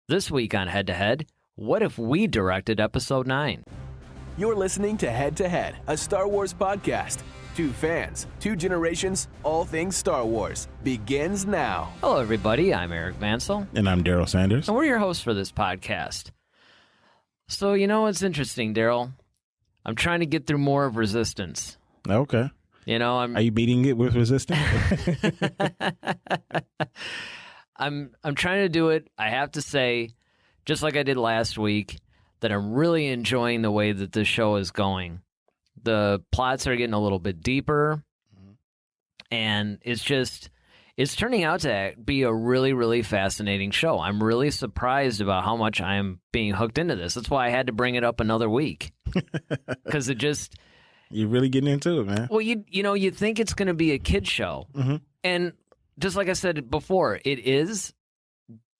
This week on Head to Head, what if we directed Episode 9? You're listening to Head to Head, a Star Wars podcast. Two fans, two generations, all things Star Wars. Begins now. Hello, everybody. I'm Eric Vancil. And I'm Darryl Sanders. And we're your hosts for this podcast. So, you know what's interesting, Darryl? I'm trying to get through more of Resistance. Okay. You know, Are you beating it with Resistance? I'm trying to do it. I have to say, just like I did last week, that I'm really enjoying the way that this show is going. The plots are getting a little bit deeper, and it's turning out to be a really, really fascinating show. I'm really surprised about how much I'm being hooked into this. That's why I had to bring it up another week, because it just... You're really getting into it, man. Well, you think it's going to be a kid show, and just like I said before, it is.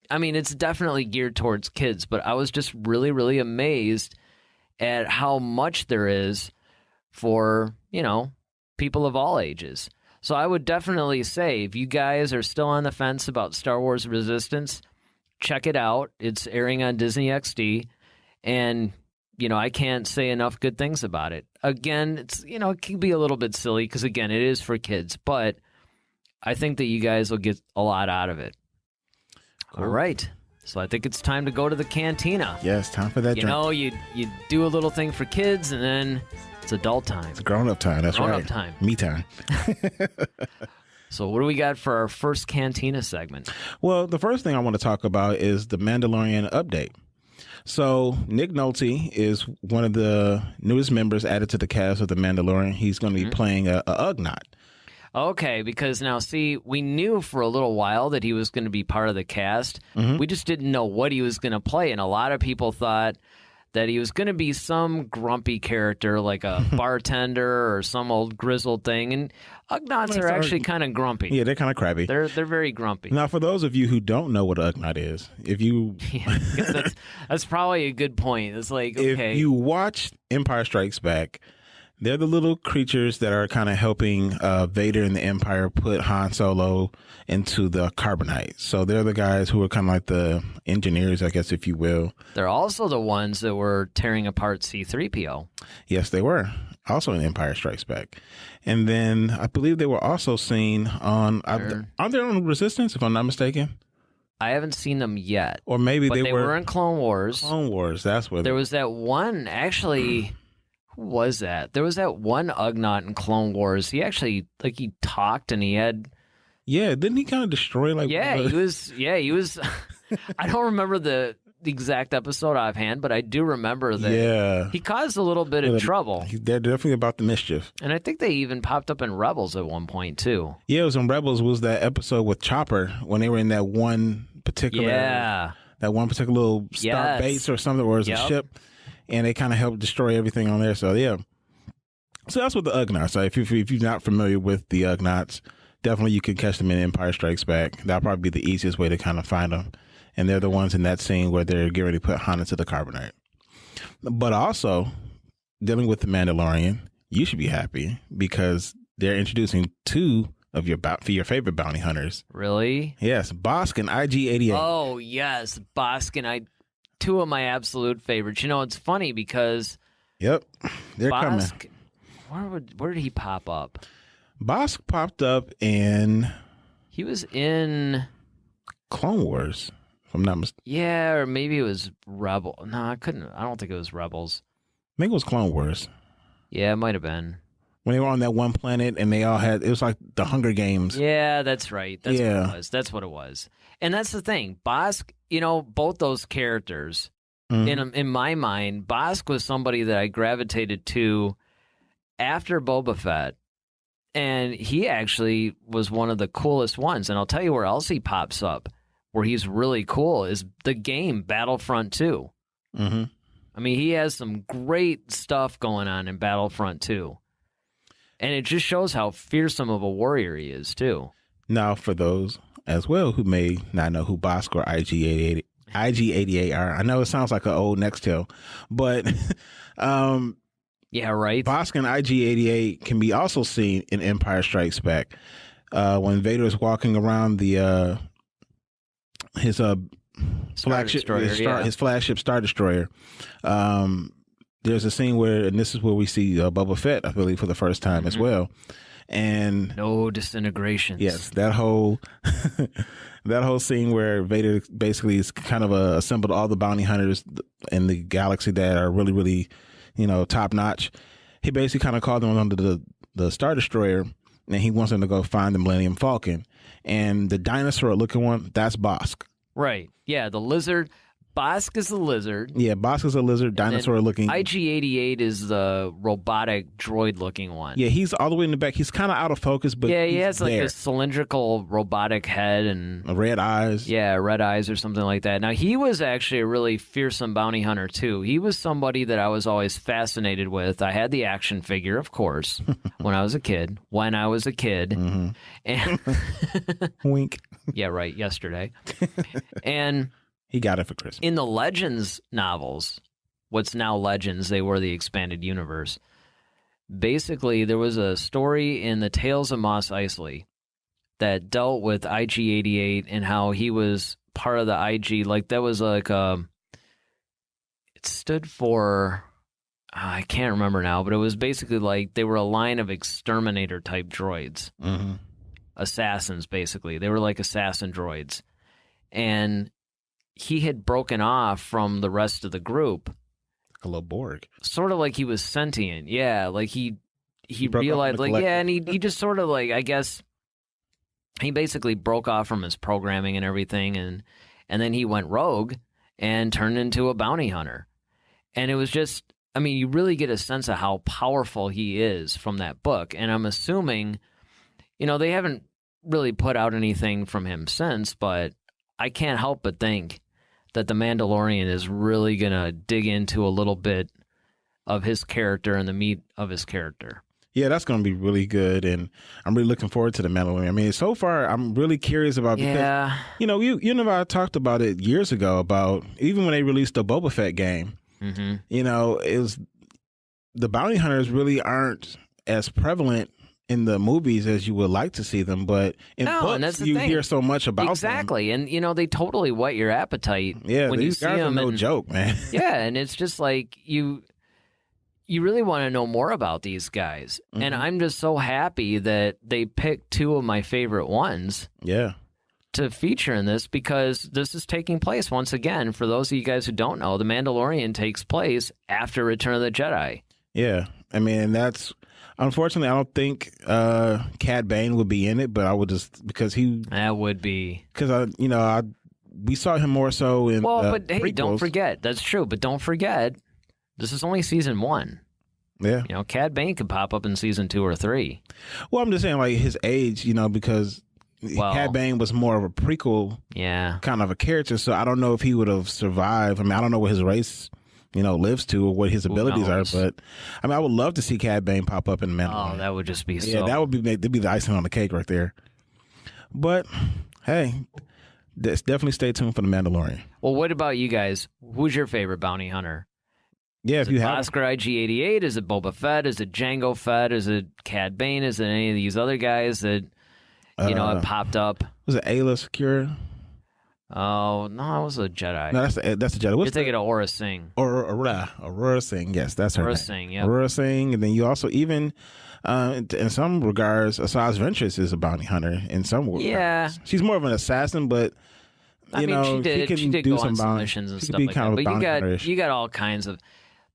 I mean, it's definitely geared towards kids, but I was just really, really amazed at how much there is for, people of all ages. So I would definitely say, if you guys are still on the fence about Star Wars Resistance, check it out. It's airing on Disney XD, and I can't say enough good things about it. Again, it's it can be a little bit silly because, again, it is for kids, but I think that you guys will get a lot out of it. Cool. All right. So I think it's time to go to the Cantina. Yes, time for that drink. You do a little thing for kids, and then it's adult time. It's grown-up time. That's right. Grown-up time. Me time. So what do we got for our first Cantina segment? Well, the first thing I want to talk about is the Mandalorian update. So Nick Nolte is one of the newest members added to the cast of The Mandalorian. He's going to be playing a Ugnaught. Okay, because now, see, we knew for a little while that he was going to be part of the cast. We just didn't know what he was going to play, and a lot of people thought that he was going to be some grumpy character, like a bartender or some old grizzled thing, and Ugnaughts are actually kind of grumpy. Yeah, they're kind of crabby. They're very grumpy. Now, for those of you who don't know what Ugnaught is, if you... that's probably a good point. It's like, okay. If you watch Empire Strikes Back... They're the little creatures that are kind of helping Vader and the Empire put Han Solo into the carbonite. So they're the guys who are kind of like the engineers, I guess, if you will. They're also the ones that were tearing apart C-3PO. Yes, they were. Also in Empire Strikes Back. And then I believe they were also seen on... Aren't they on Resistance, if I'm not mistaken? I haven't seen them yet. Or maybe they were in Clone Wars. Clone Wars, that's where there was that one, actually... Who was that? There was that one Ugnaught in Clone Wars. He actually, he talked and he had... Yeah, didn't he kind of destroy, he was... I don't remember the exact episode offhand, but I do remember that he caused a little bit of trouble. They're definitely about the mischief. And I think they even popped up in Rebels at one point, too. Yeah, it was in Rebels, was that episode with Chopper, when they were in that one particular... Yeah. That one particular little star base or something, or it was a ship. And they kind of help destroy everything on there. So, yeah. So that's what the Ugnaughts are. If you're not familiar with the Ugnaughts, definitely you can catch them in Empire Strikes Back. That'll probably be the easiest way to kind of find them. And they're the ones in that scene where they're getting ready to put Han into the carbonite. But also, dealing with the Mandalorian, you should be happy because they're introducing two of your favorite bounty hunters. Really? Yes, Bosk and IG-88. Oh, yes, Bosk and two of my absolute favorites. It's funny because... Yep, they're Bosk, coming. Where did he pop up? Bosk popped up in... He was in... Clone Wars, if I'm not mistaken. Yeah, or maybe it was Rebel. No, I don't think it was Rebels. I think it was Clone Wars. Yeah, it might have been. When they were on that one planet and they all had... It was like the Hunger Games. Yeah, that's right. What it was. That's what it was. And that's the thing. Bosk, both those characters, in my mind, Bosk was somebody that I gravitated to after Boba Fett. And he actually was one of the coolest ones. And I'll tell you where else he pops up, where he's really cool, is the game Battlefront 2. Mm-hmm. I mean, he has some great stuff going on in Battlefront 2. And it just shows how fearsome of a warrior he is, too. Now, for those as well who may not know who Bosk or IG-88 are, I know it sounds like an old Nextel, but yeah, right. Bosk and IG-88 can be also seen in Empire Strikes Back when Vader is walking around his flagship, Destroyer, his flagship Star Destroyer. There's a scene where, and this is where we see Boba Fett, I believe, for the first time as well. And no disintegrations. Yes, that whole that whole scene where Vader basically is kind of assembled all the bounty hunters in the galaxy that are really, really, top notch. He basically kind of called them under the Star Destroyer, and he wants them to go find the Millennium Falcon. And the dinosaur looking one, that's Bosk. Right. Yeah, the lizard. Bosk is the lizard. Yeah, Bosk is a lizard, dinosaur looking. IG-88 is the robotic droid looking one. Yeah, he's all the way in the back. He's kind of out of focus, but yeah, he has there. like a cylindrical robotic head and red eyes. Yeah, red eyes or something like that. Now, he was actually a really fearsome bounty hunter, too. He was somebody that I was always fascinated with. I had the action figure, of course, when I was a kid. Mm-hmm. And Wink. Yeah, right, yesterday. And he got it for Christmas. in the Legends novels, what's now Legends, they were the expanded universe. Basically, there was a story in the Tales of Mos Eisley that dealt with IG-88 and how he was part of the IG. Like, that was like it stood for, I can't remember now, but it was basically like they were a line of exterminator type droids. Mm-hmm. Assassins, basically. They were like assassin droids. And he had broken off from the rest of the group. Like a little Borg. Sort of like he was sentient. Yeah, like he realized, like, yeah, and he just sort of like, I guess, he basically broke off from his programming and everything, and then he went rogue and turned into a bounty hunter. And it was just, I mean, you really get a sense of how powerful he is from that book. And I'm assuming, they haven't really put out anything from him since, but I can't help but think that The Mandalorian is really going to dig into a little bit of his character and the meat of his character. Yeah, that's going to be really good, and I'm really looking forward to The Mandalorian. I mean, so far, I'm really curious about because, I talked about it years ago about even when they released the Boba Fett game, it was the bounty hunters really aren't as prevalent in the movies as you would like to see them, but in books you hear so much about them. Exactly, and they totally whet your appetite. Yeah, when these you guys see are them, no joke, man. Yeah, and it's just like you really want to know more about these guys, and I'm just so happy that they picked two of my favorite ones. Yeah. To feature in this, because this is taking place once again. For those of you guys who don't know, The Mandalorian takes place after Return of the Jedi. Yeah, I mean, that's. Unfortunately, I don't think Cad Bane would be in it, but I would just because he that would be because we saw him more so in but hey, prequels. Don't forget that's true, but don't forget this is only season 1. Yeah, Cad Bane could pop up in season 2 or 3. Well, I'm just saying like his age, because Cad Bane was more of a prequel, kind of a character, so I don't know if he would have survived. I mean, I don't know what his race. Lives to or what his abilities are, but I mean, I would love to see Cad Bane pop up in The Mandalorian. Oh, that would just be that would be the icing on the cake right there. But hey, definitely stay tuned for The Mandalorian. Well, what about you guys? Who's your favorite bounty hunter? Yeah, if you have Oscar IG-88, is it Boba Fett? Is it Jango Fett? Is it Cad Bane? Is it any of these other guys that have popped up? Was it Ayla Secura? Oh, no, it was a Jedi. No, that's a Jedi. You're thinking of Aurra Singh. Aurra Singh, yes, that's her. Aurra Singh, yeah. Aurra Singh, and then you also even, in some regards, Asajj Ventress is a bounty hunter in some regards. Yeah. She's more of an assassin, but, she did do go some on bounty missions and stuff like that. But you got all kinds of,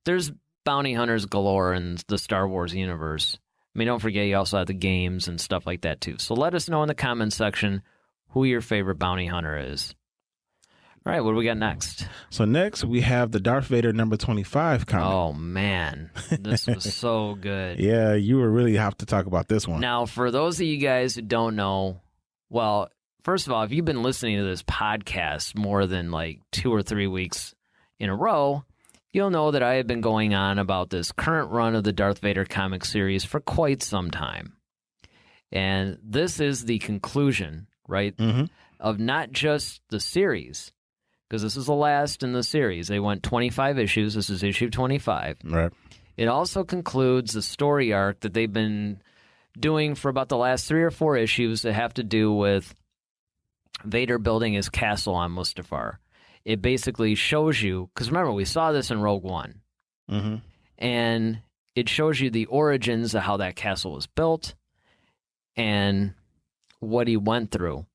there's bounty hunters galore in the Star Wars universe. I mean, don't forget you also have the games and stuff like that, too. So let us know in the comments section who your favorite bounty hunter is. All right, what do we got next? So next, we have the Darth Vader number 25 comic. Oh, man. This was so good. Yeah, you would really have to talk about this one. Now, for those of you guys who don't know, well, first of all, if you've been listening to this podcast more than like 2 or 3 weeks in a row, you'll know that I have been going on about this current run of the Darth Vader comic series for quite some time. And this is the conclusion, right, of not just the series, because this is the last in the series. They went 25 issues. This is issue 25. Right. It also concludes the story arc that they've been doing for about the last 3 or 4 issues that have to do with Vader building his castle on Mustafar. it basically shows you, because remember, we saw this in Rogue One, and it shows you the origins of how that castle was built and what he went through.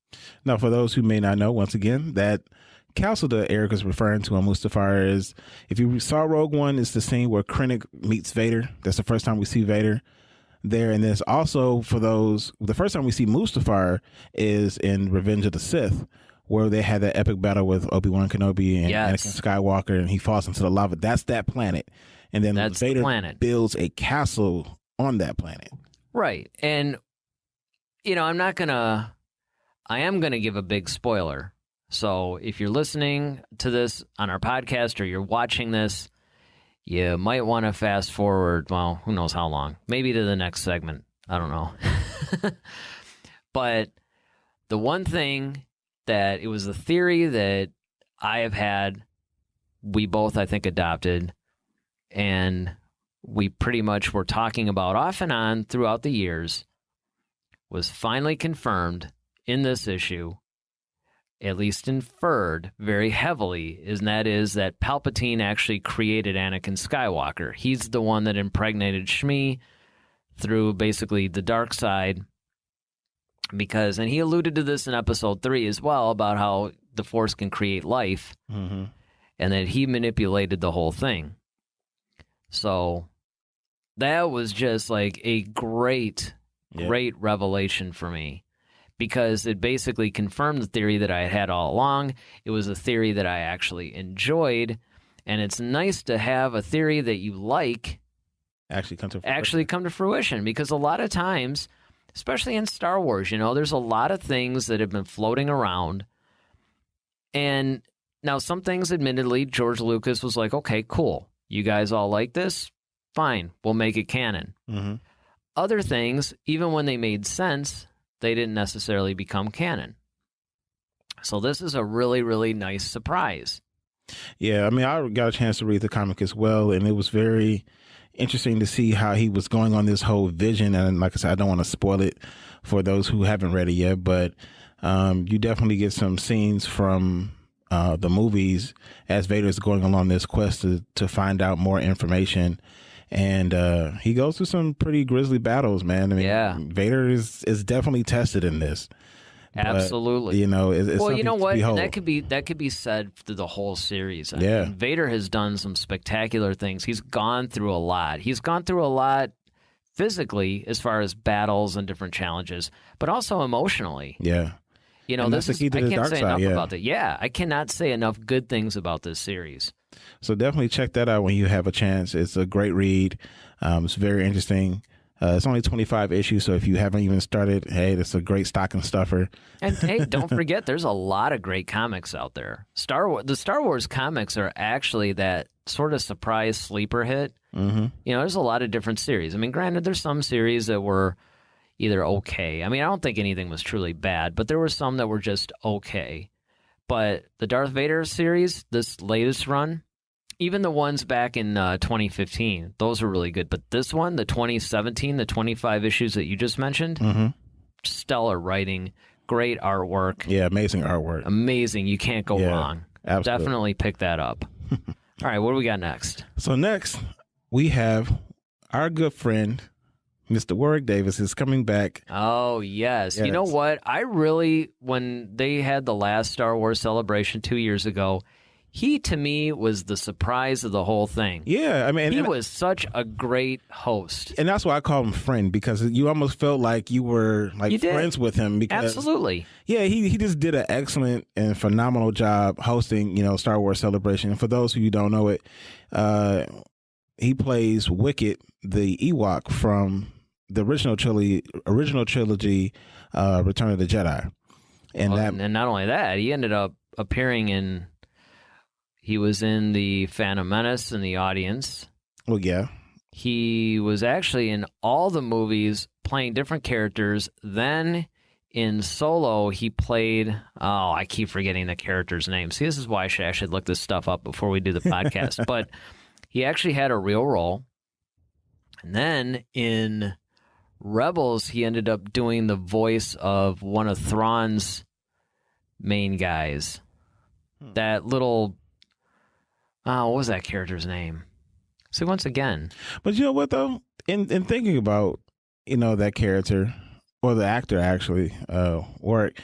Now, for those who may not know, once again, that castle that Eric is referring to on Mustafar is, if you saw Rogue One, it's the scene where Krennic meets Vader. That's the first time we see Vader there. And there's also, for those, the first time we see Mustafar is in Revenge of the Sith, where they had that epic battle with Obi-Wan Kenobi and Anakin Skywalker, and he falls into the lava. That's that planet. And then Vader builds a castle on that planet. Right. And, you know, I am going to give a big spoiler. So if you're listening to this on our podcast or you're watching this, you might want to fast forward, well, who knows how long. Maybe to the next segment. I don't know. But the one thing that it was a theory that I have had, we both, I think, adopted, and we pretty much were talking about off and on throughout the years, was finally confirmed in this issue, at least inferred very heavily, is that Palpatine actually created Anakin Skywalker. He's the one that impregnated Shmi through basically the dark side, because, and he alluded to this in episode 3 as well, about how the Force can create life, and that he manipulated the whole thing. So that was just like a great revelation for me, because it basically confirmed the theory that I had all along. It was a theory that I actually enjoyed, and it's nice to have a theory that you like actually come to fruition, because a lot of times, especially in Star Wars, you know, there's a lot of things that have been floating around, and now some things, admittedly, George Lucas was like, okay, cool, you guys all like this? Fine, we'll make it canon. Other things, even when they made sense, they didn't necessarily become canon. So this is a really, really nice surprise. Yeah, I mean, I got a chance to read the comic as well, and it was very interesting to see how he was going on this whole vision. And like I said, I don't want to spoil it for those who haven't read it yet, but you definitely get some scenes from the movies as Vader is going along this quest to find out more information. And he goes through some pretty grisly battles, man. I mean, Vader is definitely tested in this. Absolutely. But, you know, it's well, you know what? And that could be said through the whole series. I mean, Vader has done some spectacular things. He's gone through a lot. He's gone through a lot physically as far as battles and different challenges, but also emotionally. Yeah. You know, I can't say enough about that. Yeah, I cannot say enough good things about this series. So definitely check that out when you have a chance. It's a great read. It's very interesting. It's only 25 issues, so if you haven't even started, hey, it's a great stocking stuffer. And hey, don't forget, there's a lot of great comics out there. The Star Wars comics are actually that sort of surprise sleeper hit. You know, there's a lot of different series. I mean, granted, there's some series that were either okay. I mean, I don't think anything was truly bad, but there were some that were just okay. But the Darth Vader series, this latest run, even the ones back in 2015, those were really good. But this one, the 2017, the 25 issues that you just mentioned, stellar writing, great artwork. Yeah, amazing artwork. Amazing. You can't go wrong. Absolutely. Definitely pick that up. All right, what do we got next? So next, we have our good friend, Mr. Warwick Davis, is coming back. Oh, yes. You know what? I really, when they had the last Star Wars celebration 2 years ago, he, to me, was the surprise of the whole thing. Yeah, I mean, he was such a great host. And that's why I call him friend, because you almost felt like you were friends with him. Because, absolutely. Yeah, he just did an excellent and phenomenal job hosting, you know, Star Wars Celebration. And for those who don't know it, he plays Wicket, the Ewok from the original trilogy, Return of the Jedi. And not only that, he ended up appearing in. He was in the Phantom Menace in the audience. Well, yeah. He was actually in all the movies playing different characters. Then in Solo, he played, I keep forgetting the character's name. See, this is why I should look this stuff up before we do the podcast. But he actually had a real role. And then in Rebels, he ended up doing the voice of one of Thrawn's main guys. That little, what was that character's name? So once again. But you know what, though? In thinking about, that character, or the actor, actually, Warwick,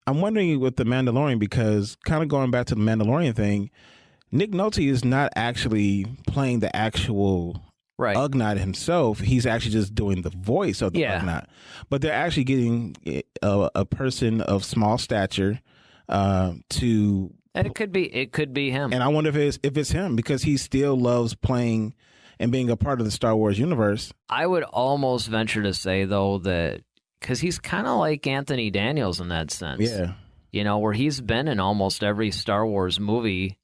I'm wondering with the Mandalorian, because kind of going back to the Mandalorian thing, Nick Nolte is not actually playing the actual Ugnaught himself. He's actually just doing the voice of the Ugnaught. But they're actually getting a person of small stature to... And it could be him. And I wonder if it's him, because he still loves playing and being a part of the Star Wars universe. I would almost venture to say, though, that because he's kind of like Anthony Daniels in that sense. Yeah. Where he's been in almost every Star Wars movie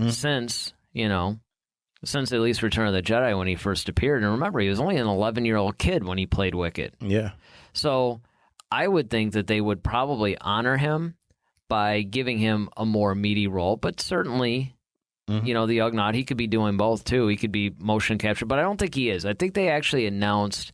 since at least Return of the Jedi when he first appeared. And remember, he was only an 11-year-old kid when he played Wicket. Yeah. So I would think that they would probably honor him by giving him a more meaty role. But certainly, the Ugnaught, he could be doing both, too. He could be motion capture, but I don't think he is. I think they actually announced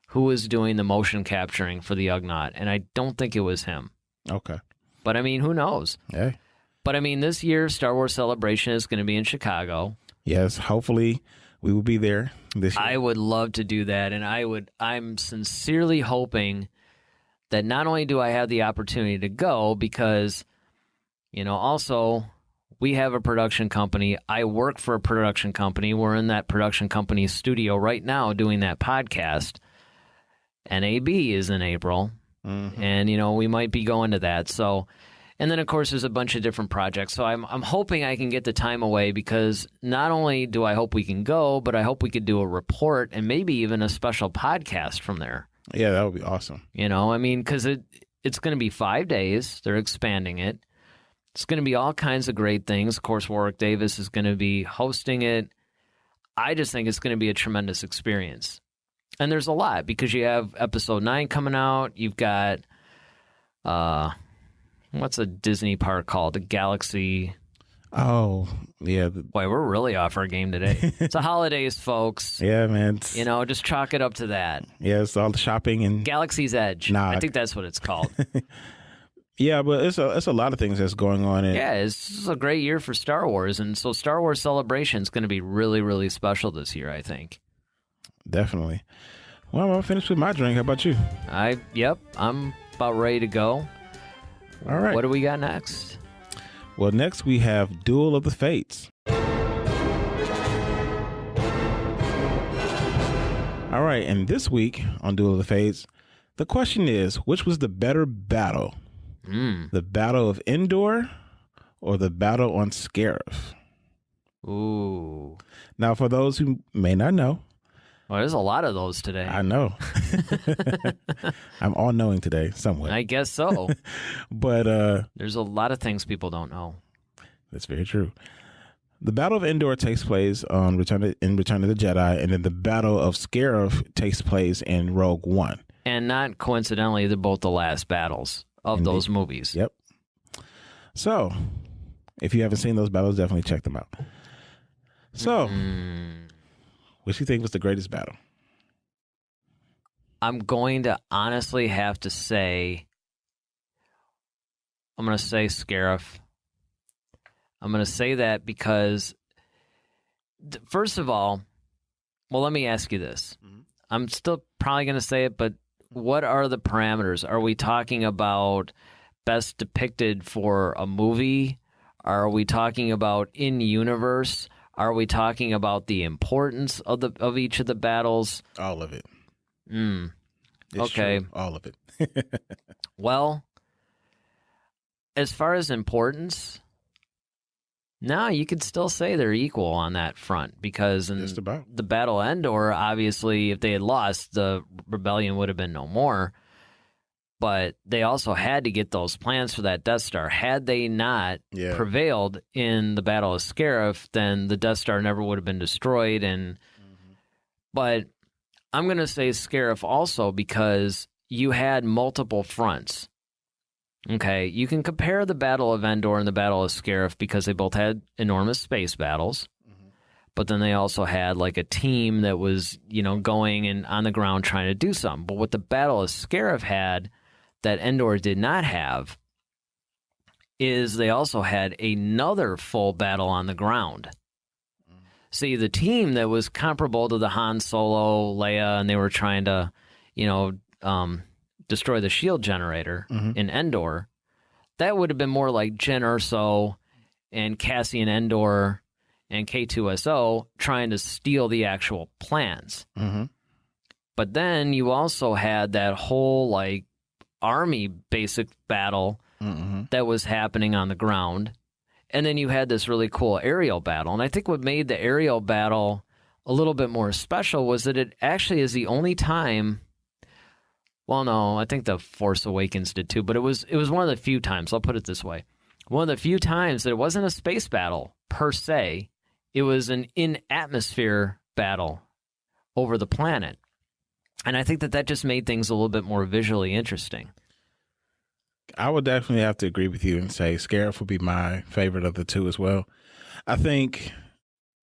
who was doing the motion capturing for the Ugnaught, and I don't think it was him. Okay. But, who knows? Hey. But, this year's Star Wars Celebration is going to be in Chicago. Yes, hopefully we will be there this year. I would love to do that, and I'm sincerely hoping that not only do I have the opportunity to go, because, also we have a production company. I work for a production company. We're in that production company's studio right now doing that podcast. NAB is in April, and, we might be going to that. So, and then, of course, there's a bunch of different projects. So I'm hoping I can get the time away, because not only do I hope we can go, but I hope we could do a report and maybe even a special podcast from there. Yeah, that would be awesome. Because it's going to be 5 days. They're expanding it. It's going to be all kinds of great things. Of course, Warwick Davis is going to be hosting it. I just think it's going to be a tremendous experience. And there's a lot, because you have Episode 9 coming out. You've got, what's a Disney park called? The Galaxy. Oh, yeah. Boy, we're really off our game today. It's the holidays, folks. Yeah, man. Just chalk it up to that. Yeah, it's all the shopping and... Galaxy's Edge. I think that's what it's called. Yeah, but it's a lot of things that's going on. This is a great year for Star Wars, and so Star Wars Celebration is going to be really, really special this year, I think. Definitely. Well, I'm finished with my drink. How about you? I'm about ready to go. All right. What do we got next? Well, next we have Duel of the Fates. All right, and this week on Duel of the Fates, the question is, which was the better battle? The Battle of Endor or the battle on Scarif? Ooh. Now, for those who may not know, well, there's a lot of those today. I know. I'm all-knowing today, somewhat. I guess so. But there's a lot of things people don't know. That's very true. The Battle of Endor takes place on Return of the Jedi, and then the Battle of Scarif takes place in Rogue One. And not coincidentally, they're both the last battles of those movies. Yep. So, if you haven't seen those battles, definitely check them out. So, which do you think was the greatest battle? I'm going to honestly have to say, I'm going to say Scarif. I'm going to say that because, first of all, well, let me ask you this. I'm still probably going to say it, but what are the parameters? Are we talking about best depicted for a movie? Are we talking about in-universe? Are we talking about the importance of each of the battles? All of it. Okay. True. All of it. Well, as far as importance, no, you could still say they're equal on that front, because in the Battle of Endor, obviously, if they had lost, the rebellion would have been no more. But they also had to get those plans for that Death Star. Had they not prevailed in the Battle of Scarif, then the Death Star never would have been destroyed. But I'm going to say Scarif also because you had multiple fronts. Okay, you can compare the Battle of Endor and the Battle of Scarif because they both had enormous space battles. But then they also had like a team that was, going and on the ground trying to do something. But what the Battle of Scarif had that Endor did not have is they also had another full battle on the ground. See, the team that was comparable to the Han Solo, Leia, and they were trying to, destroy the shield generator in Endor, that would have been more like Jyn Erso and Cassian Endor and K2SO trying to steal the actual plans. But then you also had that whole, like, army basic battle that was happening on the ground. And then you had this really cool aerial battle. And I think what made the aerial battle a little bit more special was that it actually is the only time. Well, no, I think The Force Awakens did too, but it was one of the few times, I'll put it this way, one of the few times that it wasn't a space battle per se. It was an in-atmosphere battle over the planet. And I think that just made things a little bit more visually interesting. I would definitely have to agree with you and say Scarif would be my favorite of the two as well. I think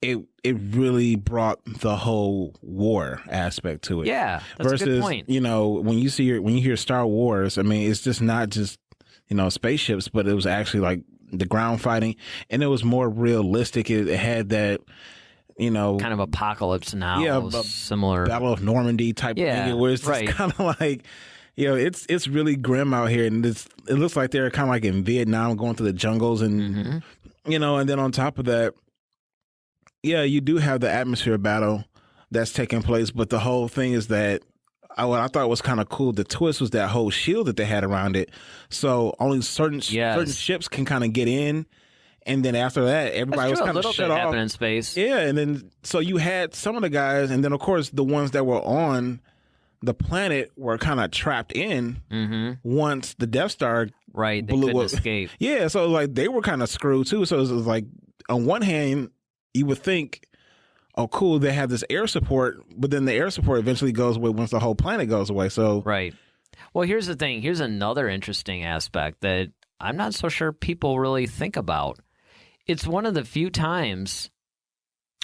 it really brought the whole war aspect to it. Yeah, that's versus, a good point. When you hear Star Wars, I mean, it's just not just spaceships, but it was actually like the ground fighting, and it was more realistic. It had that kind of apocalypse now, similar Battle of Normandy type thing, where it's just kind of like. It's really grim out here, and it looks like they're kind of like in Vietnam, going through the jungles, and and then on top of that, you do have the atmosphere battle that's taking place. But the whole thing is that what I thought was kind of cool. The twist was that whole shield that they had around it, so only certain ships can kind of get in, and then after that, everybody was kind of shut off. In space, and then so you had some of the guys, and then of course the ones that were on the planet were kind of trapped in once the Death Star they blew couldn't up. Escape. Yeah, so like they were kind of screwed too. So it was like on one hand, you would think, oh, cool, they have this air support, but then the air support eventually goes away once the whole planet goes away. So well, here's the thing. Here's another interesting aspect that I'm not so sure people really think about. It's one of the few times.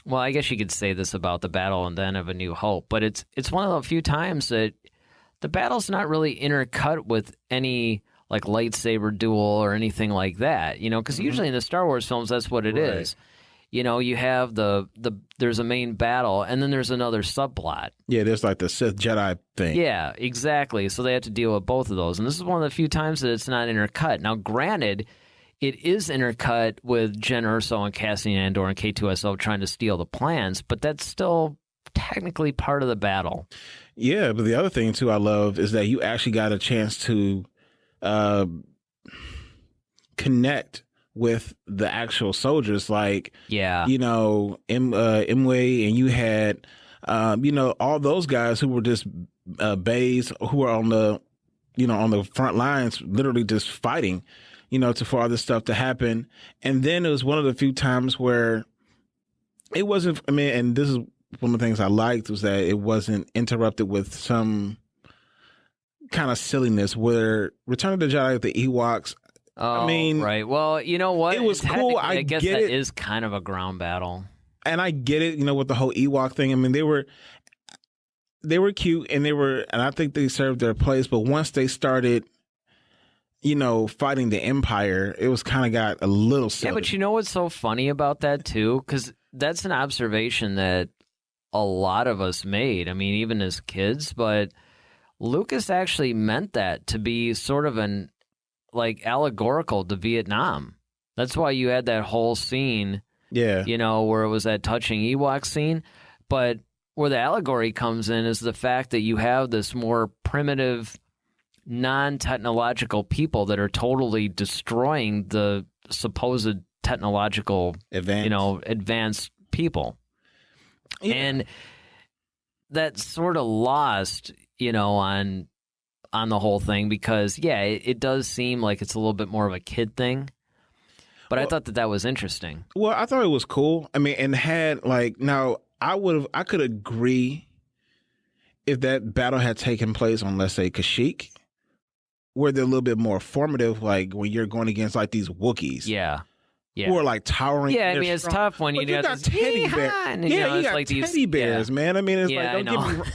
Well, I guess you could say this about the battle and then of A New Hope, but it's one of the few times that the battle's not really intercut with any like lightsaber duel or anything like that, because usually in the Star Wars films that's what it is. You have there's a main battle and then there's another subplot. Yeah, there's like the Sith Jedi thing. Yeah, exactly. So they have to deal with both of those, and this is one of the few times that it's not intercut. Now, granted, it is intercut with Jyn Erso and Cassian Andor and K2SO trying to steal the plans, but that's still technically part of the battle. Yeah, but the other thing, too, I love is that you actually got a chance to connect with the actual soldiers. Like, Imwe, and you had, all those guys who were just bays who were on the, on the front lines, literally just fighting. For all this stuff to happen. And then it was one of the few times where it wasn't, and this is one of the things I liked, was that it wasn't interrupted with some kind of silliness where Return of the Jedi with the Ewoks. Oh, right. Well, you know what? It was cool. I guess get that it. is kind of a ground battle. And I get it, with the whole Ewok thing. They were cute and I think they served their place. But once they started, fighting the Empire, it was kind of got a little silly. Yeah, but you know what's so funny about that, too? Because that's an observation that a lot of us made. Even as kids, but Lucas actually meant that to be sort of an, allegorical to Vietnam. That's why you had that whole scene, where it was that touching Ewok scene. But where the allegory comes in is the fact that you have this more primitive, non-technological people that are totally destroying the supposed technological, advanced people. Yeah. And that's sort of lost, on the whole thing because, it does seem like it's a little bit more of a kid thing. But I thought that was interesting. Well, I thought it was cool. And had now I could agree if that battle had taken place on, let's say, Kashyyyk, where they're a little bit more formative, like when you're going against like these Wookiees. Yeah. Who are like towering. Yeah, it's tough when you got teddy bears. Yeah, you got like teddy bears, man. It's like, don't get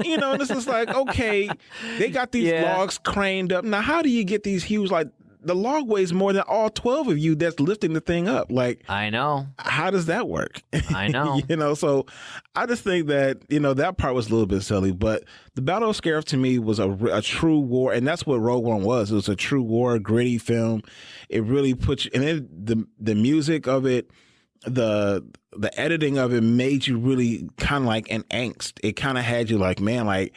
me, and this is like, okay, they got these logs craned up. Now, how do you get these huge, like the log weighs more than all 12 of you that's lifting the thing up. Like, I know. How does that work? I know. So I just think that, that part was a little bit silly, but the Battle of Scarif to me was a true war. And that's what Rogue One was. It was a true war, gritty film. It really puts you, and then the music of it, the editing of it made you really kind of like an angst. It kind of had you like, man, like,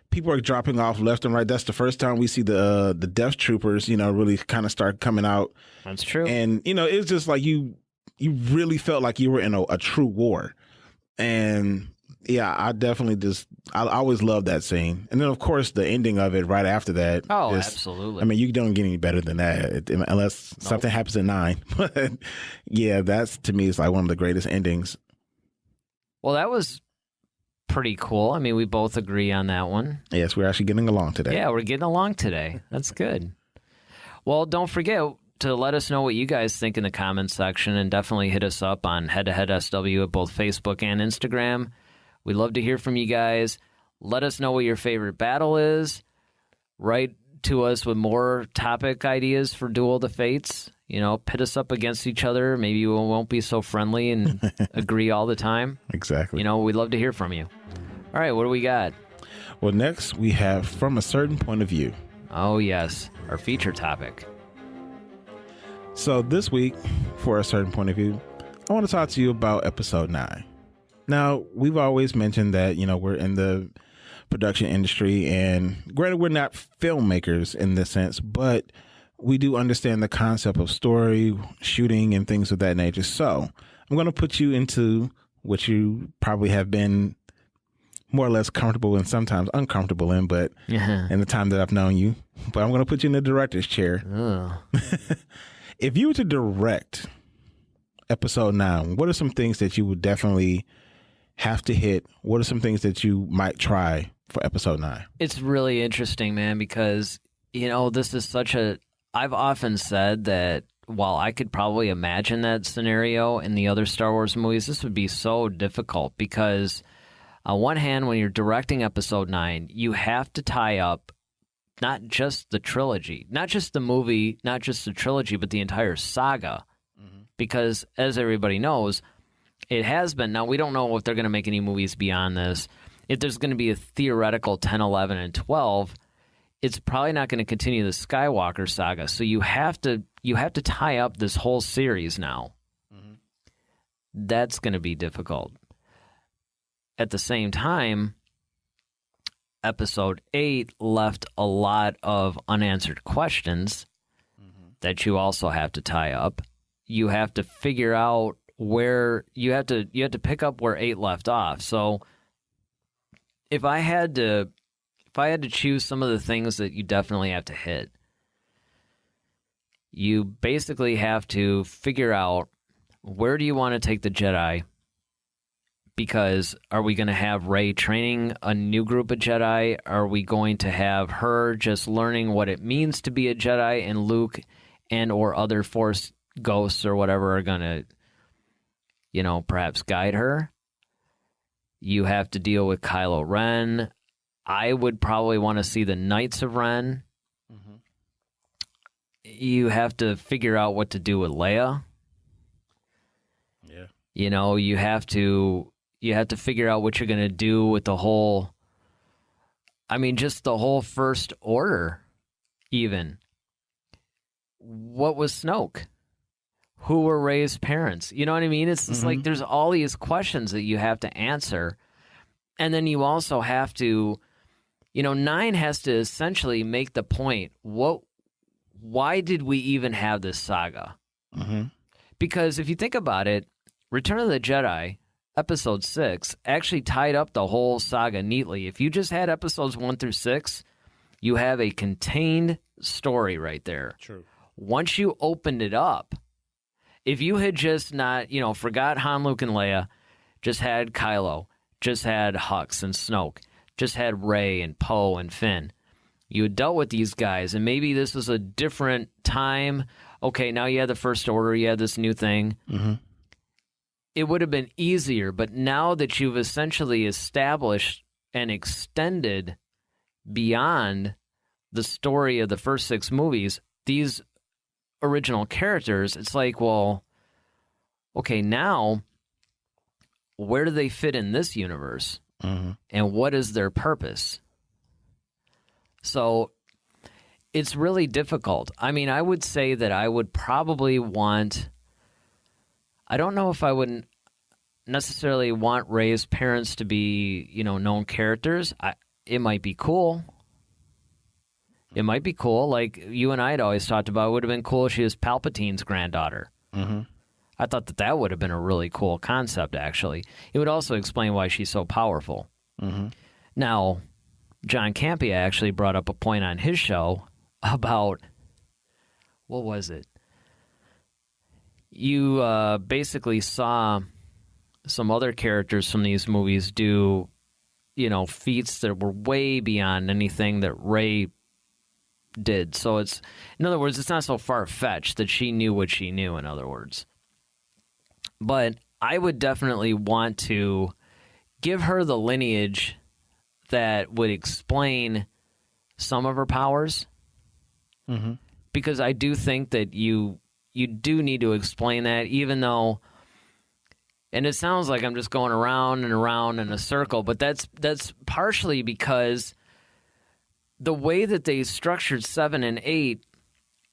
people are dropping off left and right. That's the first time we see the Death Troopers, really kind of start coming out. That's true. And, it was just like you really felt like you were in a true war. And, yeah, I definitely I always loved that scene. And then, of course, the ending of it right after that. Oh, absolutely. I mean, you don't get any better than that unless something happens at 9. But, yeah, that's, to me, is like one of the greatest endings. Well, that was pretty cool. I mean, we both agree on that one. Yes, we're actually getting along today. Yeah, we're getting along today. That's good. Well, don't forget to let us know what you guys think in the comments section, and definitely hit us up on Head to Head SW at both Facebook and Instagram. We'd love to hear from you guys. Let us know what your favorite battle is. Write to us with more topic ideas for Duel of the Fates. Pit us up against each other. Maybe we won't be so friendly and agree all the time. Exactly. We'd love to hear from you. All right, what do we got? Well, next we have From a Certain Point of View. Oh, yes, our feature topic. So this week, for a certain point of view, I want to talk to you about episode 9. Now, we've always mentioned that, we're in the production industry, and granted, we're not filmmakers in this sense, but we do understand the concept of story, shooting, and things of that nature. So I'm going to put you into what you probably have been more or less comfortable and sometimes uncomfortable in, but in the time that I've known you. But I'm going to put you in the director's chair. If you were to direct episode 9, what are some things that you would definitely have to hit? What are some things that you might try for episode 9? It's really interesting, man, because, this is I've often said that while I could probably imagine that scenario in the other Star Wars movies, this would be so difficult because on one hand, when you're directing episode 9, you have to tie up not just the trilogy, not just the movie, not just the trilogy, but the entire saga. Mm-hmm. Because as everybody knows, it has been. Now, we don't know if they're going to make any movies beyond this. If there's going to be a theoretical 10, 11, and 12, it's probably not going to continue the Skywalker saga. So you have to tie up this whole series now. Mm-hmm. That's going to be difficult. At the same time, episode 8 left a lot of unanswered questions that you also have to tie up. You have to figure out where you have to pick up where 8 left off. So if I had to choose some of the things that you definitely have to hit, you basically have to figure out where do you want to take the Jedi. Because are we going to have Rey training a new group of Jedi? Are we going to have her just learning what it means to be a Jedi, and Luke and or other Force ghosts or whatever are going to, perhaps guide her? You have to deal with Kylo Ren. I would probably want to see the Knights of Ren. Mm-hmm. You have to figure out what to do with Leia. Yeah. You have to figure out what you're going to do with the whole, just the whole First Order, even. What was Snoke? Who were Rey's parents? You know what I mean? It's just like there's all these questions that you have to answer. And then you also have to, 9 has to essentially make the point, why did we even have this saga? Mm-hmm. Because if you think about it, Return of the Jedi, Episode 6, actually tied up the whole saga neatly. If you just had episodes 1 through 6, you have a contained story right there. True. Once you opened it up, if you had just not, forgot Han, Luke, and Leia, just had Kylo, just had Hux and Snoke, just had Rey and Poe and Finn, you had dealt with these guys, and maybe this was a different time. Okay, now you had the First Order, you had this new thing. Mm-hmm. It would have been easier, but now that you've essentially established and extended beyond the story of the first 6 movies, these original characters, it's like, well, okay, now where do they fit in this universe? And what is their purpose? So it's really difficult. I mean, I would say that I would probably want, I don't know if I would necessarily want Rey's parents to be, known characters. It might be cool. It might be cool. Like you and I had always talked about, it would have been cool if she was Palpatine's granddaughter. I thought that would have been a really cool concept, actually. It would also explain why she's so powerful. Now, John Campea actually brought up a point on his show about, what was it? You basically saw some other characters from these movies do, feats that were way beyond anything that Rey did. So it's, in other words, it's not so far-fetched that she knew what she knew, in other words. But I would definitely want to give her the lineage that would explain some of her powers. Because I do think that you do need to explain that, even though, and it sounds like I'm just going around and around in a circle, but that's partially because the way that they structured 7 and 8,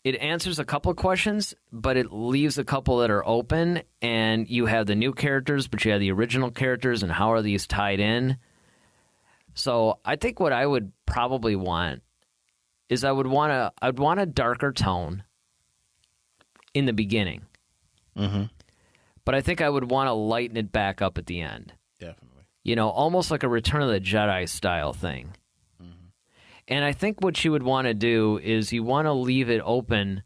it answers a couple of questions, but it leaves a couple that are open, and you have the new characters, but you have the original characters, and how are these tied in? So I think what I would probably want is I'd want a darker tone in the beginning. But I think I would want to lighten it back up at the end. Definitely. Almost like a Return of the Jedi style thing. And I think what you would want to do is you want to leave it open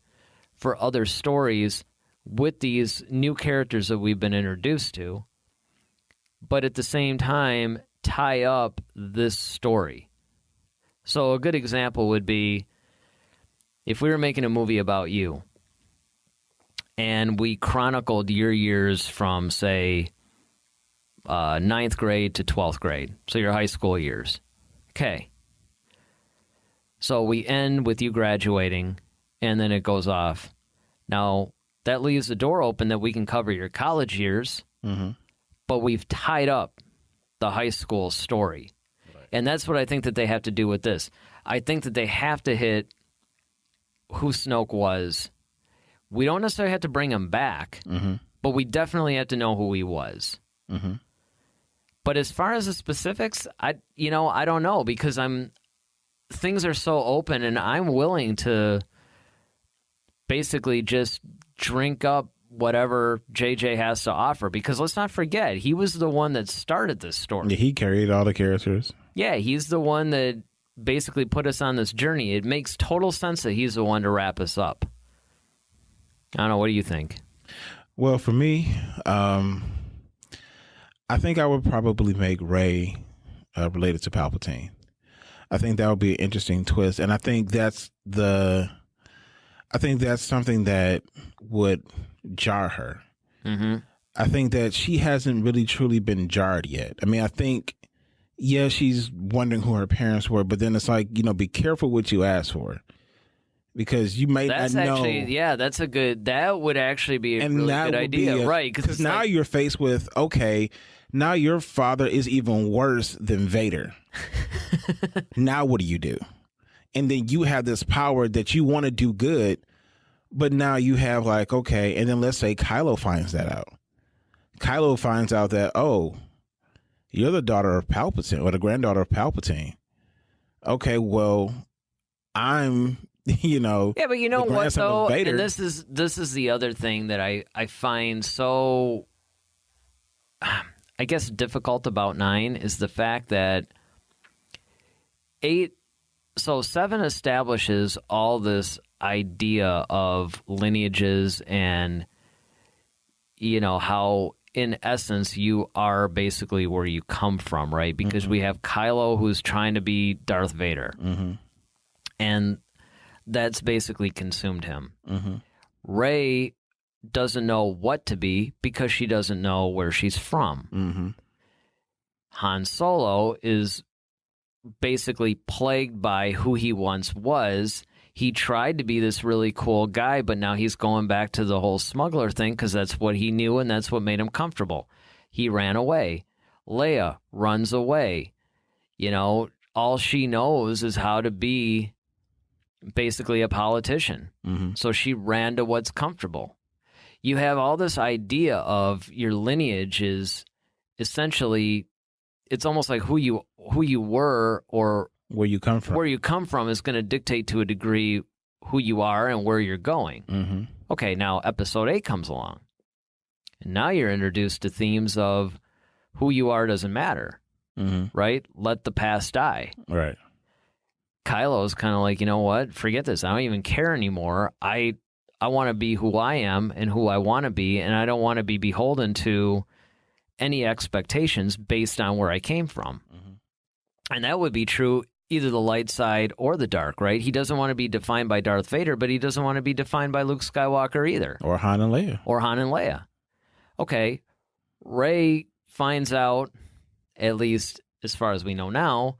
for other stories with these new characters that we've been introduced to, but at the same time, tie up this story. So a good example would be if we were making a movie about you and we chronicled your years from, say, 9th grade to 12th grade, so your high school years. Okay. So we end with you graduating, and then it goes off. Now, that leaves the door open that we can cover your college years, but we've tied up the high school story. Right. And that's what I think that they have to do with this. I think that they have to hit who Snoke was. We don't necessarily have to bring him back, but we definitely have to know who he was. But as far as the specifics, I don't know, because things are so open, and I'm willing to basically just drink up whatever JJ has to offer, because let's not forget, he was the one that started this story. Yeah, he carried all the characters. Yeah, he's the one that basically put us on this journey. It makes total sense that he's the one to wrap us up. I don't know, what do you think? Well, for me, I think I would probably make Rey related to Palpatine. I think that would be an interesting twist, and I think that's something that would jar her. I think that she hasn't really truly been jarred yet. I mean, I think, yeah, she's wondering who her parents were, but then it's like, be careful what you ask for, because you may not know. That would actually be a really good idea, right? Because now you're faced with, okay, now your father is even worse than Vader. Now what do you do? And then you have this power that you want to do good, but now you have like, okay, and then let's say Kylo finds that out. Kylo finds out that, oh, you're the daughter of Palpatine, or the granddaughter of Palpatine. Okay, well, I'm, Yeah, but you know what, though? And this is the other thing that I find so, I guess, difficult about 9 is the fact that 7 establishes all this idea of lineages and, how in essence you are basically where you come from, right? Because we have Kylo who's trying to be Darth Vader. And that's basically consumed him. Rey doesn't know what to be because she doesn't know where she's from. Han Solo is basically plagued by who he once was. He tried to be this really cool guy, but now he's going back to the whole smuggler thing because that's what he knew and that's what made him comfortable. He ran away. Leia runs away. You know, all she knows is how to be basically a politician. Mm-hmm. So she ran to what's comfortable. You have all this idea of your lineage is essentially, it's almost like who you were or where you come from. Where you come from is going to dictate to a degree who you are and where you're going. Mm-hmm. Okay, now Episode 8 comes along. And now you're introduced to themes of who you are doesn't matter, right? Let the past die. Right. Kylo's kind of like, you know what? Forget this. I don't even care anymore. I want to be who I am and who I want to be, and I don't want to be beholden to any expectations based on where I came from. Mm-hmm. And that would be true either the light side or the dark, right? He doesn't want to be defined by Darth Vader, but he doesn't want to be defined by Luke Skywalker either. Or Han and Leia. Okay, Rey finds out, at least as far as we know now,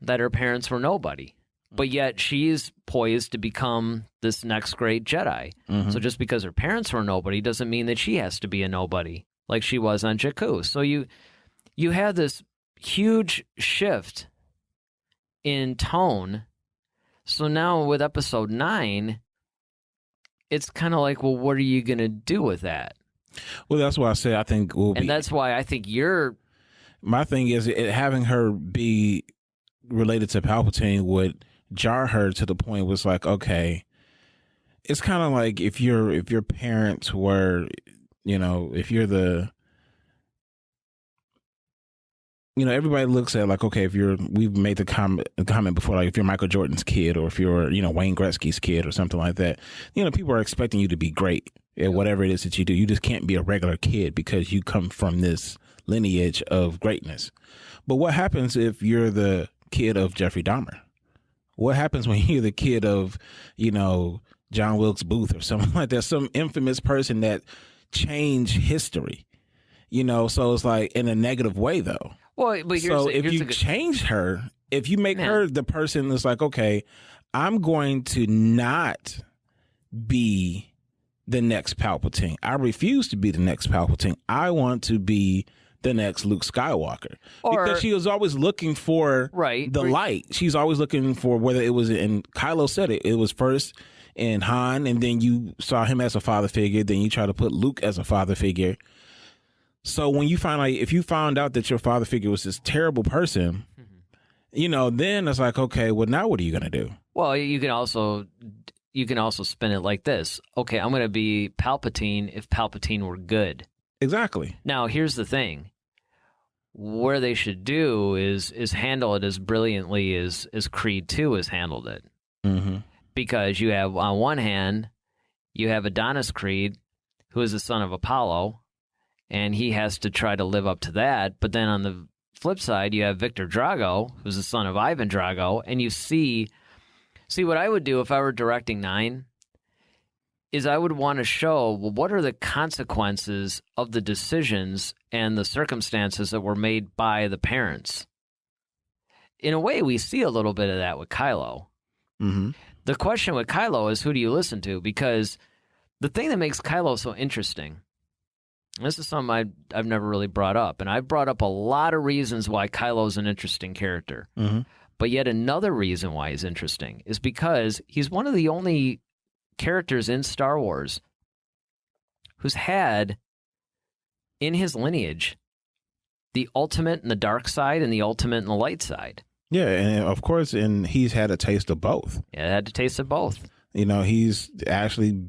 that her parents were nobody. But yet she's poised to become this next great Jedi. Mm-hmm. So just because her parents were nobody doesn't mean that she has to be a nobody like she was on Jakku. So you have this huge shift in tone. So now with Episode 9, it's kind of like, well, what are you going to do with that? Well, that's why I say I think that's why I think my thing is having her be related to Palpatine would jar her to the point was like, okay, it's kind of like if your parents were, you know, if you're the, you know, everybody looks at like, okay, we've made the comment before, like if you're Michael Jordan's kid or if you're, you know, Wayne Gretzky's kid or something like that, you know, people are expecting you to be great at whatever it is that you do. You just can't be a regular kid because you come from this lineage of greatness. But what happens if you're the kid of Jeffrey Dahmer? What happens when you're the kid of, you know, John Wilkes Booth or something like that, some infamous person that changed history, you know? So it's like in a negative way though. Well, but if you change her, if you make her the person that's like, okay, I'm going to not be the next Palpatine. I refuse to be the next Palpatine. I want to be the next Luke Skywalker. Because she was always looking for the light. She's always looking for whether it was in, Kylo said it was first in Han, and then you saw him as a father figure, then you try to put Luke as a father figure. So when you if you found out that your father figure was this terrible person, you know, then it's like, okay, well, now what are you going to do? Well, you can also spin it like this. Okay, I'm going to be Palpatine if Palpatine were good. Exactly. Now, here's the thing. Where they should do is handle it as brilliantly as Creed 2 has handled it. Mm-hmm. Because you have, on one hand, you have Adonis Creed, who is the son of Apollo, and he has to try to live up to that. But then on the flip side, you have Victor Drago, who's the son of Ivan Drago, and you see what I would do if I were directing 9 is I would want to show, well, what are the consequences of the decisions and the circumstances that were made by the parents? In a way, we see a little bit of that with Kylo. Mm-hmm. The question with Kylo is, who do you listen to? Because the thing that makes Kylo so interesting, and this is something I've never really brought up, and I've brought up a lot of reasons why Kylo's an interesting character. Mm-hmm. But yet another reason why he's interesting is because he's one of the only characters in Star Wars who's had in his lineage the ultimate and the dark side and the ultimate and the light side. Yeah, and of course, and he's had a taste of both. Yeah, had to taste of both. You know, he's actually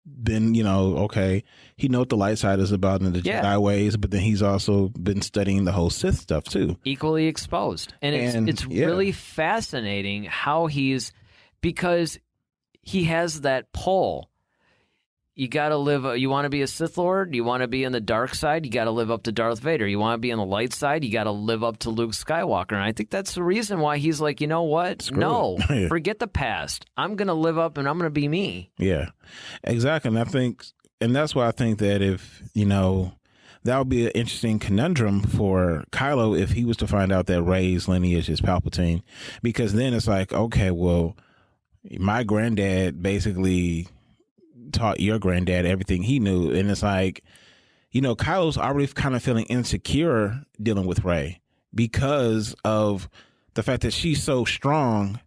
been, you know, okay, he knows what the light side is about in the Jedi ways, but then he's also been studying the whole Sith stuff too. Equally exposed. And it's really fascinating how because he has that pull. You got to live, you want to be a Sith Lord? You want to be in the dark side? You got to live up to Darth Vader. You want to be on the light side? You got to live up to Luke Skywalker. And I think that's the reason why he's like, you know what? Forget the past. I'm going to live up and I'm going to be me. Yeah, exactly. And that's why I think that if, you know, that would be an interesting conundrum for Kylo if he was to find out that Rey's lineage is Palpatine, because then it's like, okay, well, my granddad basically taught your granddad everything he knew. And it's like, Kylo's already kind of feeling insecure dealing with Rey because of the fact that she's so strong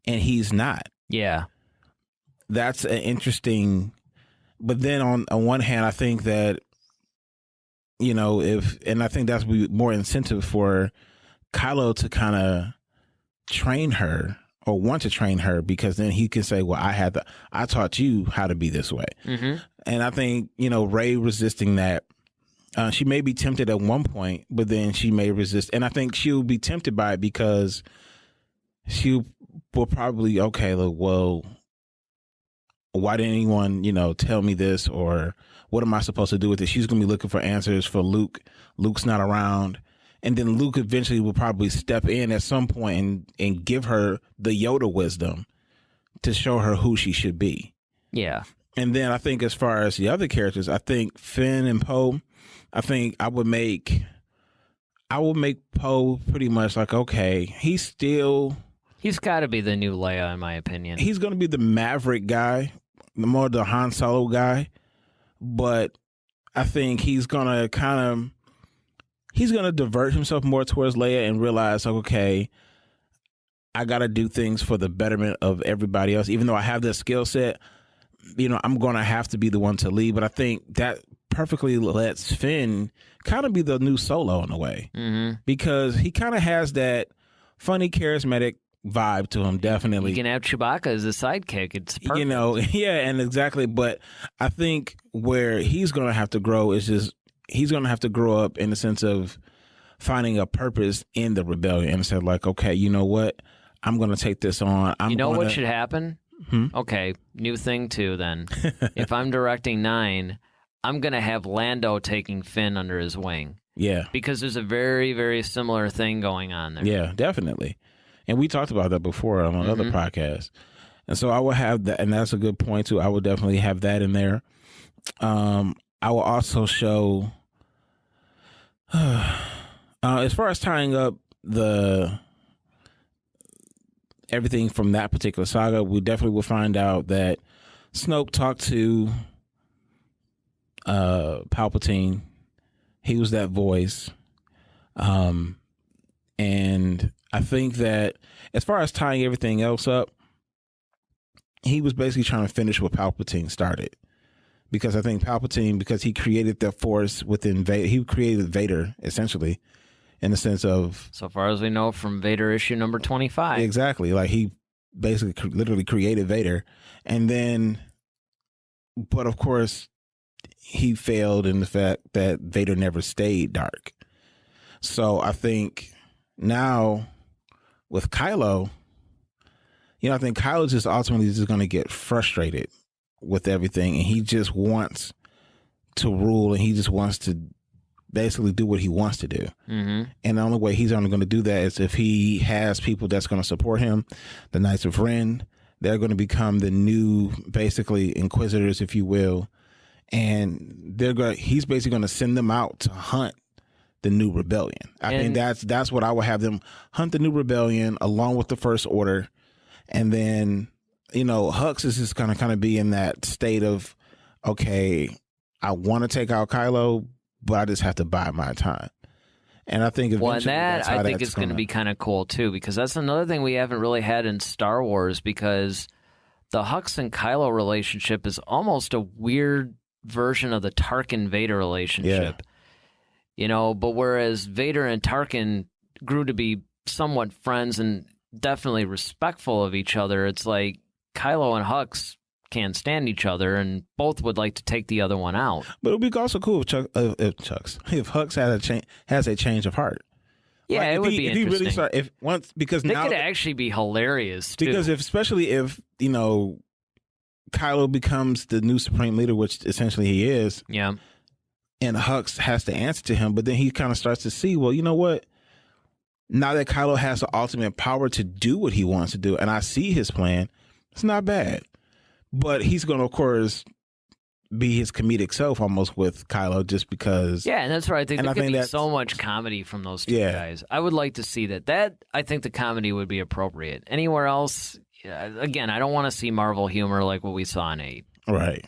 and he's not. Yeah. That's an interesting, but then on one hand, I think that, and I think that's more incentive for Kylo to kind of train her or want to train her, because then he can say, well, I taught you how to be this way. Mm-hmm. And I think, Rey resisting that, she may be tempted at one point, but then she may resist. And I think she'll be tempted by it because she will probably, okay, look, well, why didn't anyone, tell me this, or what am I supposed to do with it? She's going to be looking for answers for Luke. Luke's not around. And then Luke eventually will probably step in at some point and give her the Yoda wisdom to show her who she should be. Yeah. And then I think as far as the other characters, I think Finn and Poe, I think I would make Poe pretty much like, okay, he's got to be the new Leia, in my opinion. He's going to be the Maverick guy, the Han Solo guy. But I think he's going to divert himself more towards Leia and realize, like, okay, I got to do things for the betterment of everybody else. Even though I have this skill set, I'm going to have to be the one to lead. But I think that perfectly lets Finn kind of be the new Solo in a way. Mm-hmm. Because he kind of has that funny, charismatic vibe to him, definitely. You can have Chewbacca as a sidekick. It's perfect. Yeah, and exactly. But I think where he's going to have to grow is just, he's going to have to grow up in the sense of finding a purpose in the rebellion and say, like, okay, you know what? I'm going to take this on. What should happen? Okay, new thing too then. If I'm directing 9, I'm going to have Lando taking Finn under his wing. Yeah. Because there's a very, very similar thing going on there. Yeah, definitely. And we talked about that before on other podcasts. And so I will have that, and that's a good point too. I would definitely have that in there. I will also show, as far as tying up everything from that particular saga, we definitely will find out that Snoke talked to Palpatine. He was that voice. And I think that as far as tying everything else up, he was basically trying to finish what Palpatine started. Because I think Palpatine, because he created the Force within Vader, he created Vader, essentially, in the sense of... So far as we know from Vader issue number 25. Exactly. Like, he basically literally created Vader. And then, but of course, he failed in the fact that Vader never stayed dark. So I think now with Kylo, I think Kylo just ultimately just going to get frustrated with everything, and he just wants to rule, and he just wants to basically do what he wants to do. Mm-hmm. And the only way he's only going to do that is if he has people that's going to support him. The Knights of Ren, they're going to become the new, basically, Inquisitors, if you will. And he's basically going to send them out to hunt the new rebellion. I think that's what I would have them hunt, the new rebellion along with the First Order. And then, Hux is just going to kind of be in that state of, okay, I want to take out Kylo, but I just have to buy my time. And I think eventually I think it's going to be kind of cool too, because that's another thing we haven't really had in Star Wars, because the Hux and Kylo relationship is almost a weird version of the Tarkin Vader relationship. Yeah. But whereas Vader and Tarkin grew to be somewhat friends and definitely respectful of each other, it's like Kylo and Hux can't stand each other, and both would like to take the other one out. But it would be also cool if Hux has a change of heart. Yeah, it would be interesting. Because they now could actually be hilarious too. Because especially if Kylo becomes the new supreme leader, which essentially he is. Yeah. And Hux has to answer to him, but then he kind of starts to see, well, you know what? Now that Kylo has the ultimate power to do what he wants to do, and I see his plan, it's not bad. But he's going to, of course, be his comedic self almost with Kylo, just because. Yeah, and that's right. I think there could be so much comedy from those two guys. I would like to see that. I think the comedy would be appropriate. Anywhere else, again, I don't want to see Marvel humor like what we saw in 8. Right.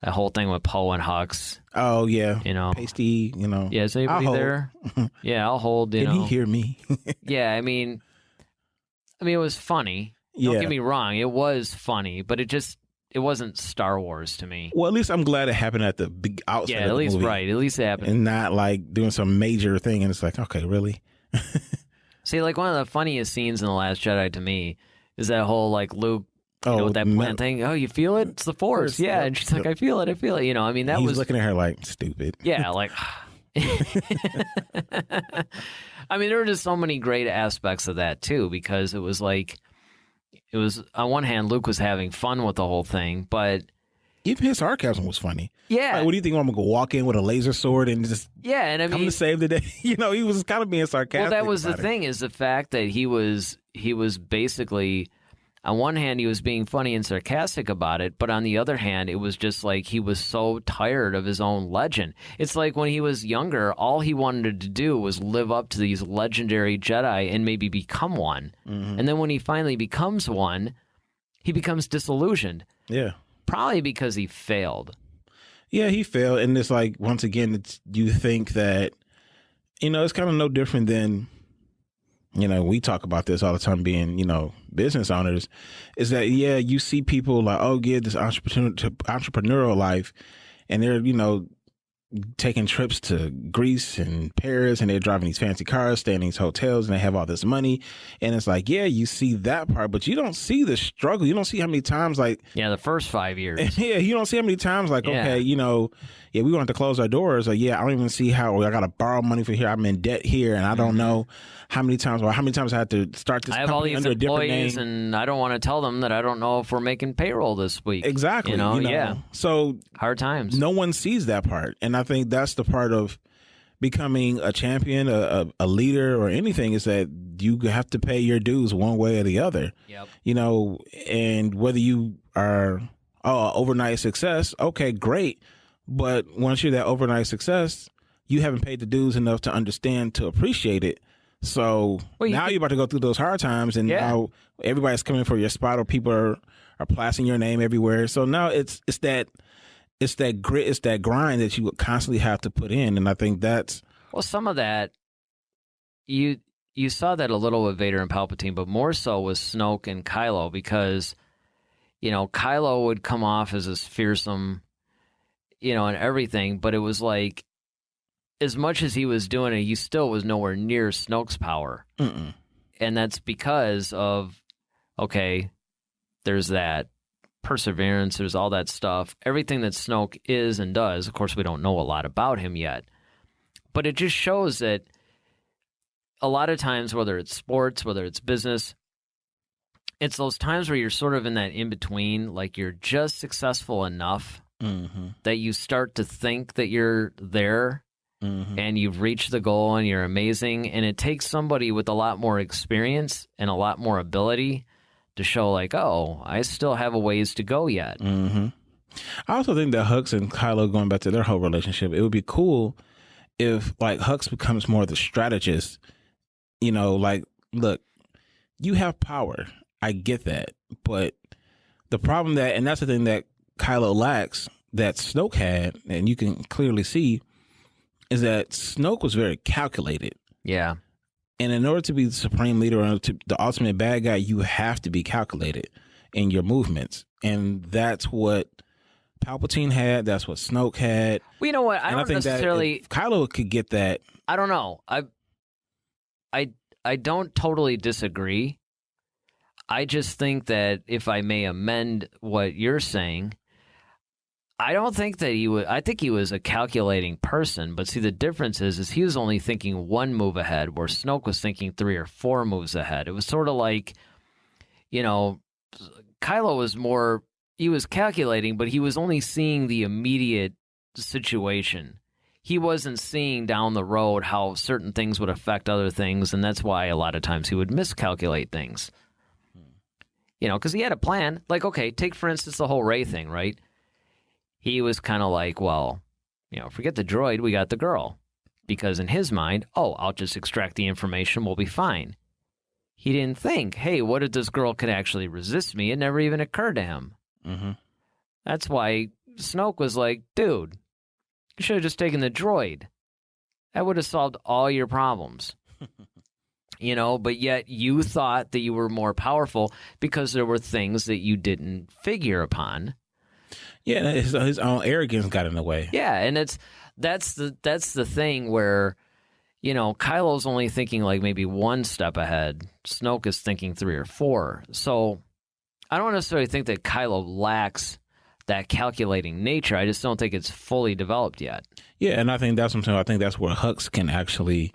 That whole thing with Poe and Hux. Oh, yeah. Pasty, Yeah, is anybody there? Yeah, I'll hold, Can he hear me? Yeah, I mean, it was funny. Don't get me wrong. It was funny, but it wasn't Star Wars to me. Well, at least I'm glad it happened at the big outset of the movie. Right. At least it happened. And not like doing some major thing. And it's like, okay, really? See, like one of the funniest scenes in The Last Jedi to me is that whole like Luke, with that plant thing. Oh, you feel it? It's the Force. Yeah. And she's like, I feel it. He's looking at her like, stupid. Yeah, like. I mean, there were just so many great aspects of that too, because it was on one hand, Luke was having fun with the whole thing, but even his sarcasm was funny. Yeah. Like, what do you think? I'm gonna go walk in with a laser sword and just come to save the day? He was kind of being sarcastic. Well, that was the thing, is the fact that he was basically, on one hand, he was being funny and sarcastic about it, but on the other hand, it was just like he was so tired of his own legend. It's like when he was younger, all he wanted to do was live up to these legendary Jedi and maybe become one. Mm-hmm. And then when he finally becomes one, he becomes disillusioned. Yeah. Probably because he failed. Yeah, he failed. And it's like, once again, you think that, it's kind of no different than, we talk about this all the time being, business owners, is that, you see people like, this entrepreneurial life, and they're, taking trips to Greece and Paris, and they're driving these fancy cars, staying in these hotels, and they have all this money. And it's like, you see that part, but you don't see the struggle. You don't see how many times, like... Yeah, the first 5 years. Yeah, you don't see how many times, like, okay, we want to close our doors. Like, I don't even see how I got to borrow money for here. I'm in debt here, and I don't know how many times I had to start this company under a different name. I have all these employees, and I don't want to tell them that I don't know if we're making payroll this week. Exactly. Yeah. So hard times. No one sees that part, and I think that's the part of becoming a champion, a leader, or anything, is that you have to pay your dues one way or the other. Yep. And whether you are overnight success, okay, great. But once you're that overnight success, you haven't paid the dues enough to understand, to appreciate it. So now you're about to go through those hard times, and now everybody's coming for your spot, or people are placing your name everywhere. So now it's that grit, it's that grind that you would constantly have to put in. And I think that's... Well, some of that, you saw that a little with Vader and Palpatine, but more so with Snoke and Kylo, because, Kylo would come off as this fearsome, and everything, but it was like, as much as he was doing it, he still was nowhere near Snoke's power. Mm-mm. And that's because of, there's that perseverance, there's all that stuff. Everything that Snoke is and does, of course, we don't know a lot about him yet. But it just shows that a lot of times, whether it's sports, whether it's business, it's those times where you're sort of in that in-between, like you're just successful enough that you start to think that you're there. Mm-hmm. And you've reached the goal and you're amazing. And it takes somebody with a lot more experience and a lot more ability to show like, I still have a ways to go yet. Mm-hmm. I also think that Hux and Kylo, going back to their whole relationship, it would be cool if like Hux becomes more of the strategist. Like, look, you have power. I get that. But the problem and that's the thing that Kylo lacks, that Snoke had, and you can clearly see, is that Snoke was very calculated. Yeah. And in order to be the supreme leader, or the ultimate bad guy, you have to be calculated in your movements. And that's what Palpatine had. That's what Snoke had. Well, you know what? I don't think necessarily... that Kylo could get that. I don't know. I don't totally disagree. I just think that if I may amend what you're saying, I don't think that he would. I think he was a calculating person, but see, the difference is he was only thinking one move ahead, where Snoke was thinking 3 or 4 moves ahead. It was sort of like, Kylo was more, he was calculating, but he was only seeing the immediate situation. He wasn't seeing down the road how certain things would affect other things, and that's why a lot of times he would miscalculate things. Because he had a plan. Like, take for instance the whole Rey thing, right? He was kind of like, well, forget the droid, we got the girl. Because in his mind, I'll just extract the information, we'll be fine. He didn't think, hey, what if this girl could actually resist me? It never even occurred to him. Mm-hmm. That's why Snoke was like, dude, you should have just taken the droid. That would have solved all your problems. But yet you thought that you were more powerful because there were things that you didn't figure upon. Yeah, his own arrogance got in the way. Yeah, and that's the thing where, Kylo's only thinking like maybe one step ahead. Snoke is thinking 3 or 4. So I don't necessarily think that Kylo lacks that calculating nature. I just don't think it's fully developed yet. Yeah, and I think that's something. I think that's where Hux can actually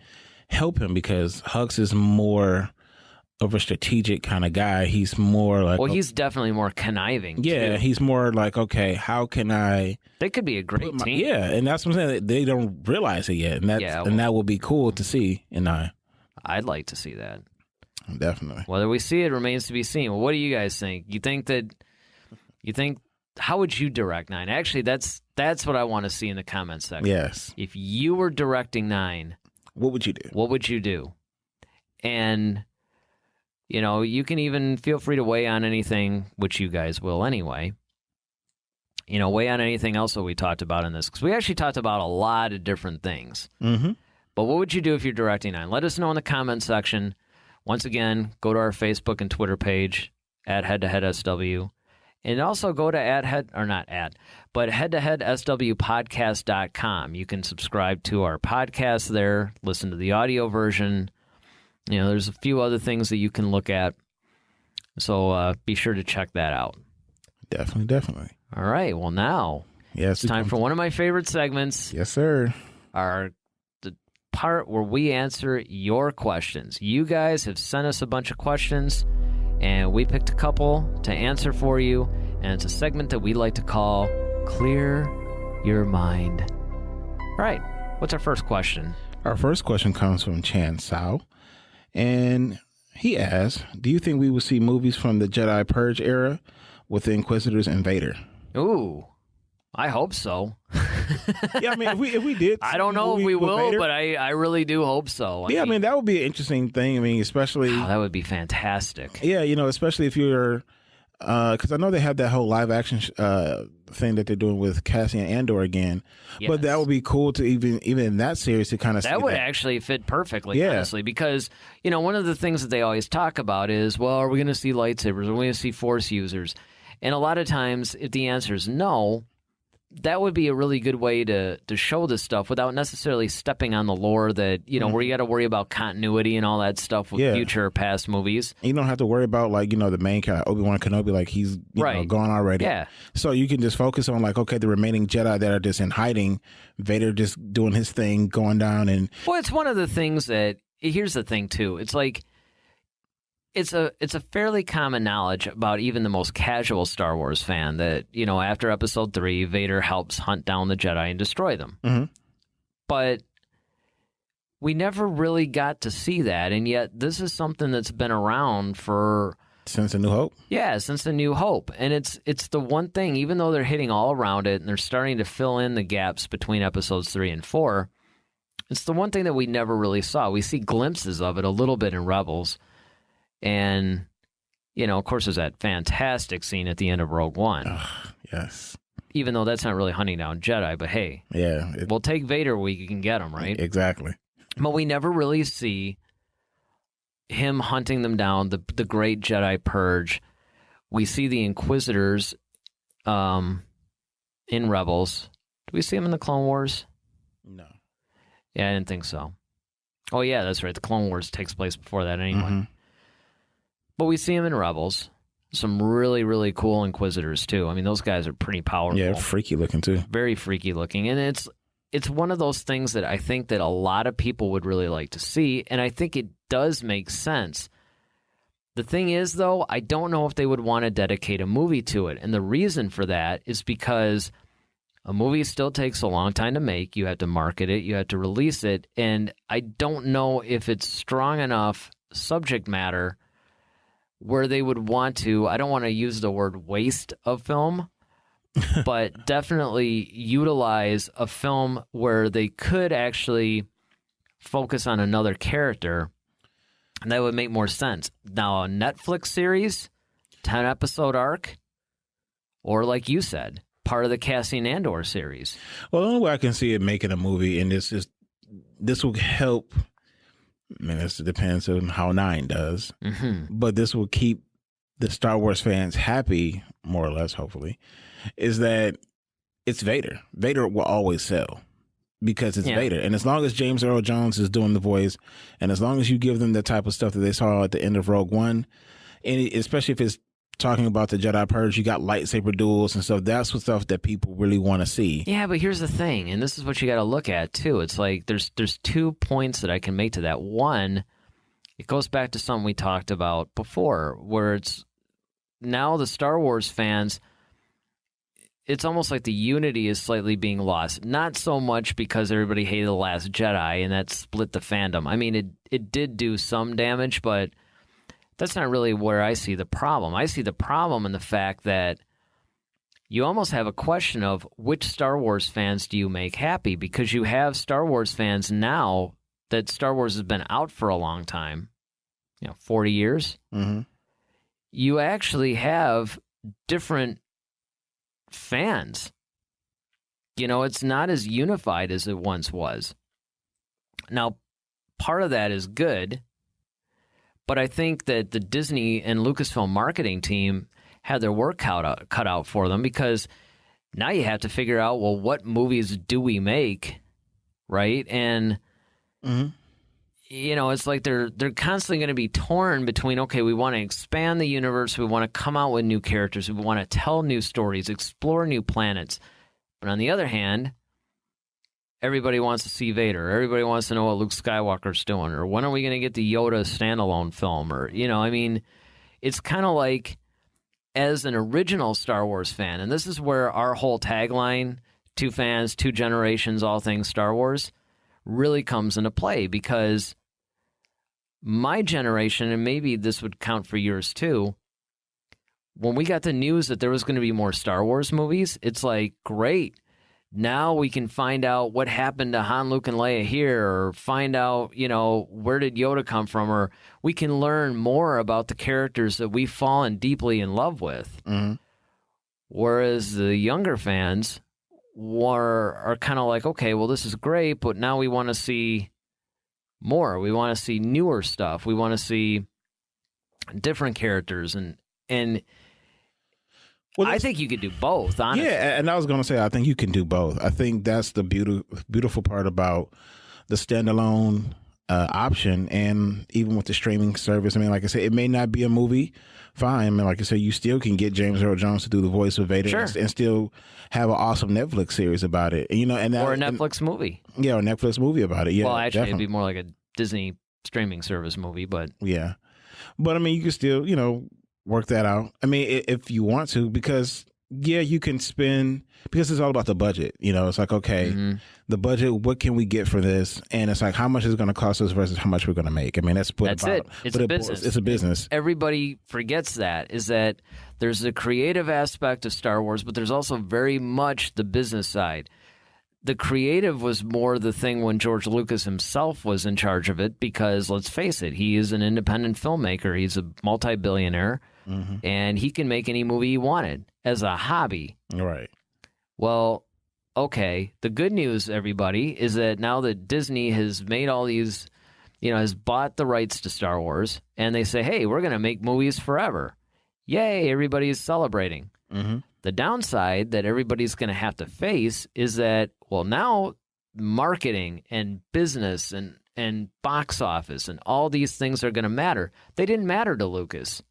help him, because Hux is more of a strategic kind of guy. He's more like... Well, he's definitely more conniving, yeah, too. He's more like, okay, how can I... They could be a great team. Yeah, and that's what I'm saying. They don't realize it yet, and that will be cool to see. And I'd like to see that. Definitely. Whether we see it remains to be seen. Well, what do you guys think? How would you direct 9? Actually, that's what I want to see in the comments section. Yes. If you were directing 9... What would you do? What would you do? And, you can even feel free to weigh on anything, which you guys will anyway. Weigh on anything else that we talked about in this, because we actually talked about a lot of different things. Mm-hmm. But what would you do if you're directing 9? Let us know in the comment section. Once again, go to our Facebook and Twitter page at head-to-head-SW. And also go to head-to-head-SWpodcast.com. You can subscribe to our podcast there, listen to the audio version. There's a few other things that you can look at. So be sure to check that out. Definitely. All right. Well, now it's time for one of my favorite segments. Yes, sir. The part where we answer your questions. You guys have sent us a bunch of questions, and we picked a couple to answer for you, and it's a segment that we like to call Clear Your Mind. All right, what's our first question? Our first question comes from Chan Sao, and he asks, do you think we will see movies from the Jedi Purge era with the Inquisitors and Vader? Ooh, I hope so. Yeah, I mean, if we did, I don't know if we will, Vader, but I really do hope so. I mean, that would be an interesting thing. I mean, especially that would be fantastic. Yeah, especially if you're, because I know they have that whole live action thing that they're doing with Cassian Andor again. Yes. But that would be cool to even in that series to kind of that would actually fit perfectly, honestly, because one of the things that they always talk about is, well, are we going to see lightsabers? Are we going to see Force users? And a lot of times, if the answer is no, that would be a really good way to show this stuff without necessarily stepping on the lore that, where you got to worry about continuity and all that stuff with future or past movies. You don't have to worry about, the main character, Obi-Wan Kenobi, he's gone already. Yeah. So you can just focus on, okay, the remaining Jedi that are just in hiding, Vader just doing his thing, going down. And well, it's one of the things that, here's the thing, too. It's it's a fairly common knowledge about even the most casual Star Wars fan that, after Episode 3, Vader helps hunt down the Jedi and destroy them. Mm-hmm. But we never really got to see that, and yet this is something that's been around since A New Hope? Yeah, since A New Hope. And it's the one thing, even though they're hitting all around it and they're starting to fill in the gaps between Episodes 3 and 4, it's the one thing that we never really saw. We see glimpses of it a little bit in Rebels. And, of course, there's that fantastic scene at the end of Rogue One. Yes. Even though that's not really hunting down Jedi, but hey. Yeah. We'll take Vader where we can get him, right? Exactly. But we never really see him hunting them down, the great Jedi purge. We see the Inquisitors in Rebels. Do we see him in the Clone Wars? No. Yeah, I didn't think so. Oh, yeah, that's right. The Clone Wars takes place before that anyway. Mm-hmm. But we see him in Rebels. Some really, really cool Inquisitors, too. I mean, those guys are pretty powerful. Yeah, freaky looking, too. Very freaky looking. And it's one of those things that I think that a lot of people would really like to see, and I think it does make sense. The thing is, though, I don't know if they would want to dedicate a movie to it. And the reason for that is because a movie still takes a long time to make. You have to market it. You have to release it. And I don't know if it's strong enough subject matter where they would want to, I don't want to use the word waste of film, but definitely utilize a film where they could actually focus on another character, that would make more sense. Now, a Netflix series, 10-episode arc, or like you said, part of the Cassian Andor series. Well, the only way I can see it making a movie, and this will help. I mean, this depends on how 9 does, but this will keep the Star Wars fans happy, more or less, hopefully, is that it's Vader. Vader will always sell because it's Vader. And as long as James Earl Jones is doing the voice, and as long as you give them the type of stuff that they saw at the end of Rogue One, and especially if it's talking about the Jedi purge, you got lightsaber duels and stuff. That's what stuff that people really want to see. Yeah, but here's the thing, and this is what you got to look at too. It's like there's 2 points that I can make to that. One, it goes back to something we talked about before, where it's now the Star Wars fans, it's almost like the unity is slightly being lost. Not so much because everybody hated The Last Jedi and that split the fandom. I mean, it did do some damage, but that's not really where I see the problem. I see the problem in the fact that you almost have a question of which Star Wars fans do you make happy, because you have Star Wars fans now that Star Wars has been out for a long time, 40 years. Mm-hmm. You actually have different fans. It's not as unified as it once was. Now, part of that is good. But I think that the Disney and Lucasfilm marketing team had their work cut out for them, because now you have to figure out, well, what movies do we make, right? And, it's like they're constantly going to be torn between, okay, we want to expand the universe, we want to come out with new characters, we want to tell new stories, explore new planets. But on the other hand, everybody wants to see Vader. Everybody wants to know what Luke Skywalker's doing. Or when are we going to get the Yoda standalone film? Or, it's kind of like, as an original Star Wars fan, and this is where our whole tagline, 2 fans, 2 generations, all things Star Wars, really comes into play. Because my generation, and maybe this would count for yours too, when we got the news that there was going to be more Star Wars movies, it's like, great. Now we can find out what happened to Han, Luke, and Leia here, or find out, where did Yoda come from, or we can learn more about the characters that we've fallen deeply in love with. Mm-hmm. Whereas the younger fans are kind of like, okay, well, this is great, but now we want to see more. We want to see newer stuff. We want to see different characters, and well, I think you could do both, honestly. Yeah, and I was going to say, I think you can do both. I think that's the beautiful part about the standalone option, and even with the streaming service. I mean, like I said, it may not be a movie, fine. I mean, like I said, you still can get James Earl Jones to do the voice of Vader, and still have an awesome Netflix series about it. Or a Netflix movie. Yeah, or a Netflix movie about it. Yeah, well, actually, definitely. It'd be more like a Disney streaming service movie, but yeah. But I mean, you can still, work that out. I mean, if you want to, because you can spend, because it's all about the budget. It's like, okay, the budget, what can we get for this? And it's like, how much is it going to cost us versus how much we're going to make? I mean, that's it. It's a business. It's a business. Everybody forgets that, is that there's the creative aspect of Star Wars, but there's also very much the business side. The creative was more the thing when George Lucas himself was in charge of it, because let's face it, he is an independent filmmaker. He's a multi-billionaire, and he can make any movie he wanted as a hobby. Right. Well, okay, the good news, everybody, is that now that Disney has made all these, has bought the rights to Star Wars, and they say, hey, we're going to make movies forever. Yay, everybody's celebrating. The downside that everybody's going to have to face is that, well, now marketing and business and box office and all these things are going to matter. They didn't matter to Lucas.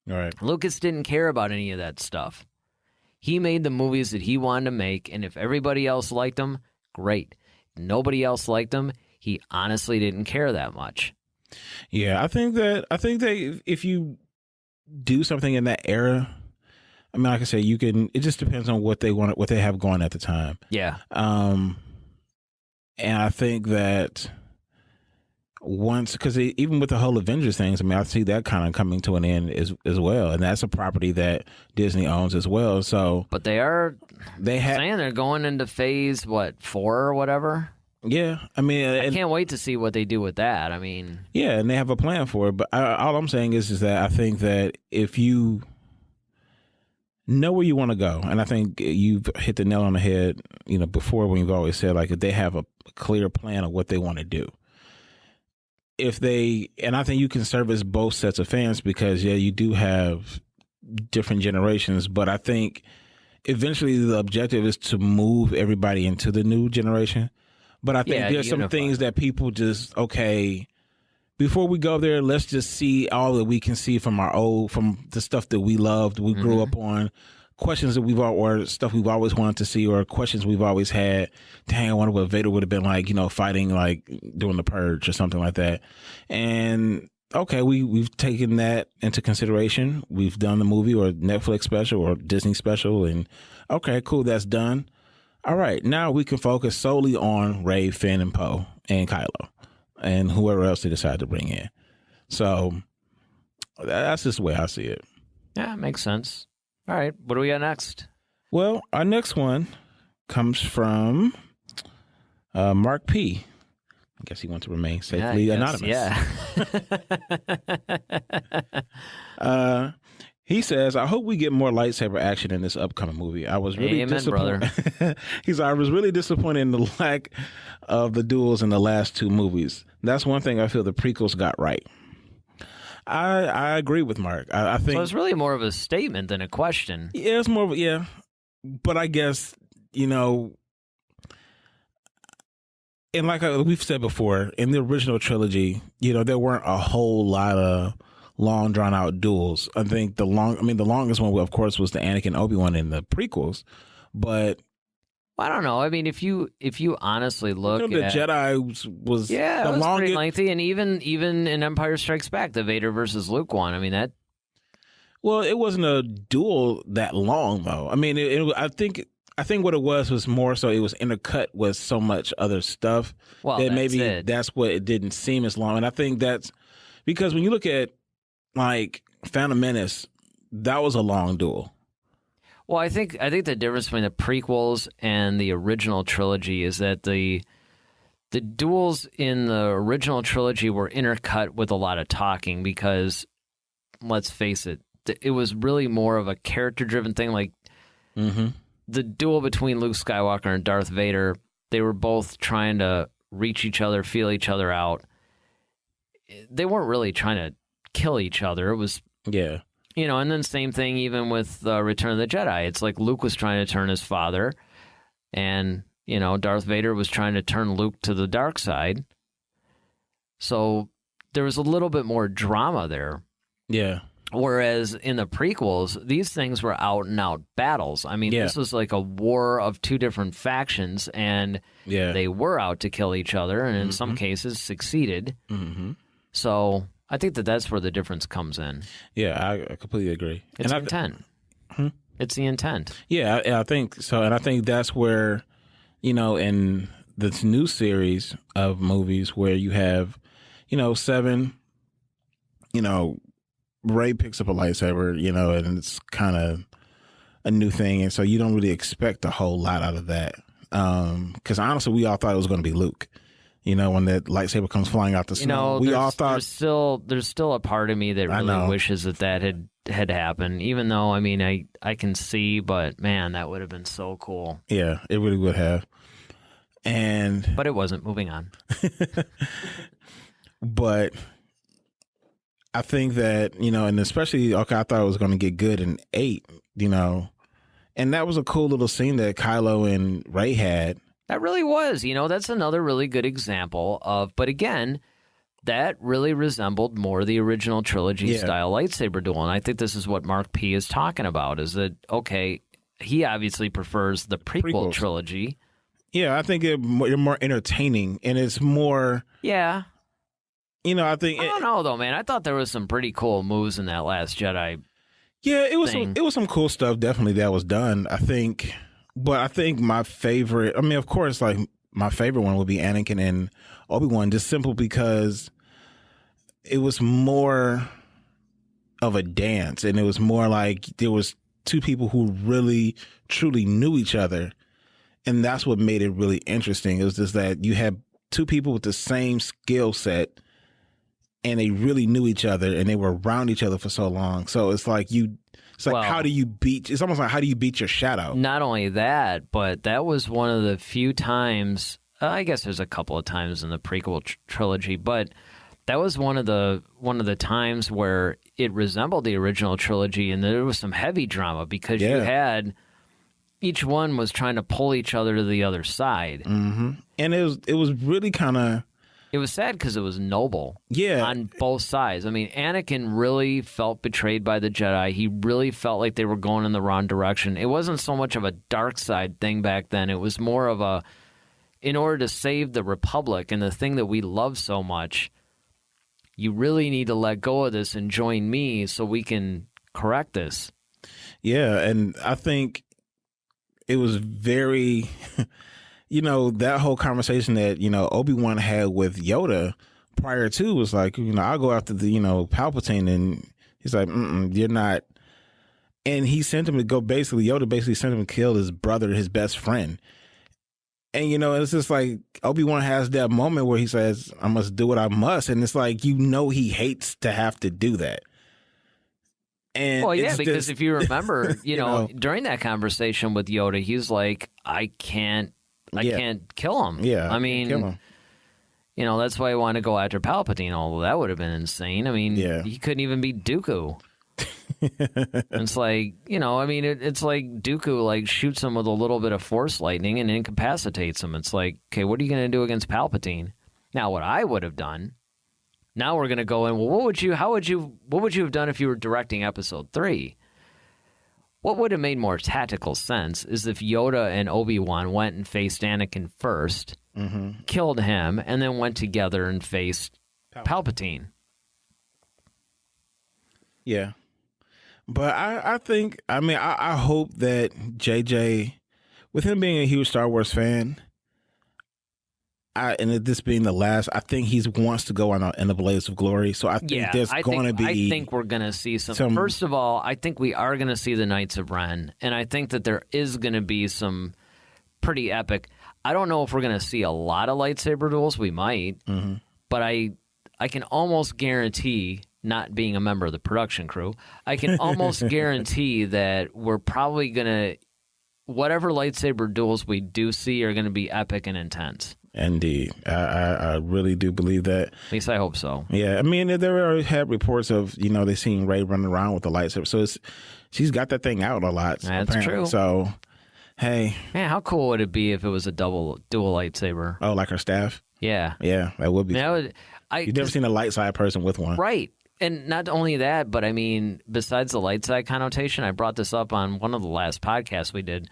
All right. Lucas didn't care about any of that stuff. He made the movies that he wanted to make, and if everybody else liked them, great. If nobody else liked them, he honestly didn't care that much. Yeah, I think that if you do something in that era, I mean, like I said, you can. It just depends on what they want, what they have going at the time. Yeah. And I think that once, because even with the whole Avengers things, I mean, I see that kind of coming to an end as well, and that's a property that Disney owns as well. So, but saying they're going into phase 4 or whatever. Yeah, I mean, I can't wait to see what they do with that. I mean, yeah, and they have a plan for it. But all I'm saying is that I think that if you know where you want to go, and I think you've hit the nail on the head, before when you've always said, like, if they have a clear plan of what they want to do. And I think you can service both sets of fans because, yeah, you do have different generations, but I think eventually the objective is to move everybody into the new generation. But I think there's some things that people just, okay, before we go there, let's just see all that we can see from the stuff that we loved, we grew up on, questions that or stuff we've always wanted to see, or questions we've always had. Dang, I wonder what Vader would have been like, fighting, like doing the purge or something like that. And okay, we've taken that into consideration. We've done the movie or Netflix special or Disney special, and okay, cool, that's done. All right, now we can focus solely on Rey, Finn, and Poe, and Kylo, and whoever else they decide to bring in. So that's just the way I see it. Yeah, makes sense. All right, what do we got next? Well, our next one comes from Mark P. I guess he wants to remain safely anonymous. Yeah. He says, I hope we get more lightsaber action in this upcoming movie. I was really disappointed. He said, I was really disappointed in the lack of the duels in the last two movies. That's one thing I feel the prequels got right. I agree with Mark. I think so. It's really more of a statement than a question. Yeah, it's more of but I guess, and like we've said before, in the original trilogy, there weren't a whole lot of long drawn out duels. I think the longest one, of course, was the Anakin Obi-Wan in the prequels. But I don't know. I mean, if you honestly look the at Jedi was the it was longest, pretty lengthy, and even in Empire Strikes Back, the Vader versus Luke one. I mean that. Well, it wasn't a duel that long though. I mean, I think what it was more so it was intercut with so much other stuff that maybe that's what it didn't seem as long. And I think that's because when you look at like Phantom Menace, that was a long duel. Well, I think the difference between the prequels and the original trilogy is that the duels in the original trilogy were intercut with a lot of talking because, let's face it, it was really more of a character-driven thing. Like the duel between Luke Skywalker and Darth Vader, they were both trying to reach each other, feel each other out. They weren't really trying to kill each other. It was and then same thing even with Return of the Jedi. It's like Luke was trying to turn his father, and Darth Vader was trying to turn Luke to the dark side. So there was a little bit more drama there. Yeah. Whereas in the prequels, these things were out and out battles. I mean, this was like a war of two different factions, and they were out to kill each other, and in some cases succeeded. So I think that's where the difference comes in. Yeah, I completely agree. It's intent. It's the intent. Yeah, I think so. And I think that's where, in this new series of movies where you have, 7, Rey picks up a lightsaber, and it's kind of a new thing. And so you don't really expect a whole lot out of that. Because honestly, we all thought it was going to be Luke. When that lightsaber comes flying out the snow, we all thought there's still a part of me that really wishes that had happened. Even though, I mean, I can see, but man, that would have been so cool. Yeah, it really would have. But it wasn't. Moving on. But I think that and especially I thought it was going to get good in 8. And that was a cool little scene that Kylo and Rey had. That really was. That's another really good example of, but again, that really resembled more the original trilogy style lightsaber duel. And I think this is what Mark P is talking about, is that, okay, he obviously prefers the prequel trilogy. Yeah, I think you're more entertaining, and it's more... Yeah. I think... I don't know, though, man. I thought there was some pretty cool moves in that Last Jedi. Yeah, it was some cool stuff, definitely, that was done, I think... But I think my favorite, of course, like my favorite one would be Anakin and Obi-Wan, just simple because it was more of a dance, and it was more like there was two people who really, truly knew each other, And that's what made it really interesting. It was just that you had two people with the same skill set, and they really knew each other, and they were around each other for so long. So it's like how do you beat? It's almost like, how do you beat your shadow? Not only that, but that was one of the few times. I guess there's a couple of times in the prequel trilogy, but that was one of the times where it resembled the original trilogy, and there was some heavy drama because you had. Each one was trying to pull each other to the other side. Mm-hmm. And it was really kind of... It was sad because it was noble on both sides. I mean, Anakin really felt betrayed by the Jedi. He really felt like they were going in the wrong direction. It wasn't so much of a dark side thing back then. It was more of a, in order to save the Republic and the thing that we love so much, you really need to let go of this and join me so we can correct this. Yeah, and I think... It was very, that whole conversation that, Obi-Wan had with Yoda prior to was like, I'll go after the, Palpatine. And he's like, you're not. And he sent him to go Yoda basically sent him to kill his brother, his best friend. And, it's just like Obi-Wan has that moment where he says, I must do what I must. And it's like, he hates to have to do that. And because if you remember, during that conversation with Yoda, he's like, I can't kill him. Yeah, I mean, kill him. That's why I want to go after Palpatine, although that would have been insane. I mean, he couldn't even beat Dooku. It's like, it's like Dooku shoots him with a little bit of Force lightning and incapacitates him. It's like, okay, what are you going to do against Palpatine? Now, what I would have done. Now we're going to go in, well, what would you have done if you were directing episode 3? What would have made more tactical sense is if Yoda and Obi-Wan went and faced Anakin first, killed him, and then went together and faced Palpatine. Yeah. But I think, I hope that JJ, with him being a huge Star Wars fan, and this being the last, I think he wants to go in the blaze of glory. So I think I think we're going to see some. First of all, I think we are going to see the Knights of Ren, and I think that there is going to be some pretty epic. I don't know if we're going to see a lot of lightsaber duels. We might, but I can almost guarantee, not being a member of the production crew, I can almost guarantee that we're probably going to, whatever lightsaber duels we do see are going to be epic and intense. Indeed. I really do believe that. At least I hope so. Yeah. I mean, there had reports of, they seen Rey running around with the lightsaber. So she's got that thing out a lot. That's apparently. True. So, hey. Man, how cool would it be if it was a dual lightsaber? Oh, like her staff? Yeah. Yeah, that would be. You've never seen a light side person with one. Right. And not only that, but I mean, besides the light side connotation, I brought this up on one of the last podcasts we did,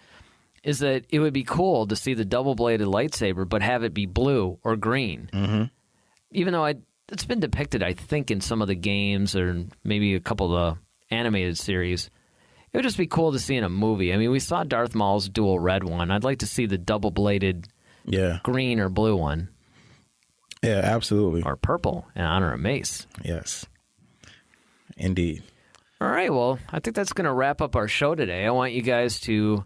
is that it would be cool to see the double-bladed lightsaber, but have it be blue or green. Mm-hmm. Even though it's been depicted, I think, in some of the games or maybe a couple of the animated series. It would just be cool to see in a movie. I mean, we saw Darth Maul's dual red one. I'd like to see the double-bladed green or blue one. Yeah, absolutely. Or purple in honor of Mace. Yes. Indeed. All right, well, I think that's going to wrap up our show today. I want you guys to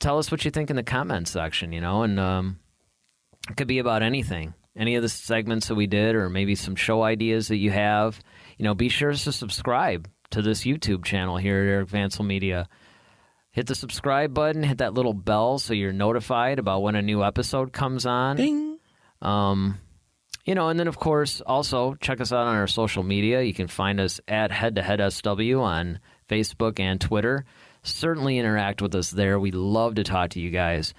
tell us what you think in the comments section, and it could be about anything. Any of the segments that we did, or maybe some show ideas that you have. Be sure to subscribe to this YouTube channel here at Eric Vancil Media. Hit the subscribe button, hit that little bell so you're notified about when a new episode comes on. Ding! And then, of course, also check us out on our social media. You can find us at Head to Head SW on Facebook and Twitter. Certainly interact with us there. We love to talk to you guys.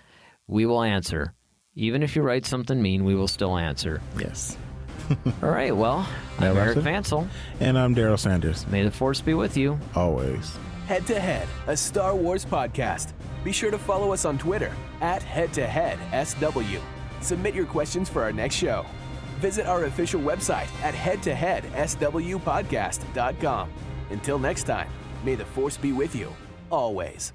We will answer. Even if you write something mean, we will still answer. Yes. All right, well, I'm Eric Vancil. And I'm Darryl Sanders. May the Force be with you. Always. Head to Head, a Star Wars podcast. Be sure to follow us on Twitter at Head to Head SW. Submit your questions for our next show. Visit our official website at headtoheadswpodcast.com. Until next time, may the Force be with you, always.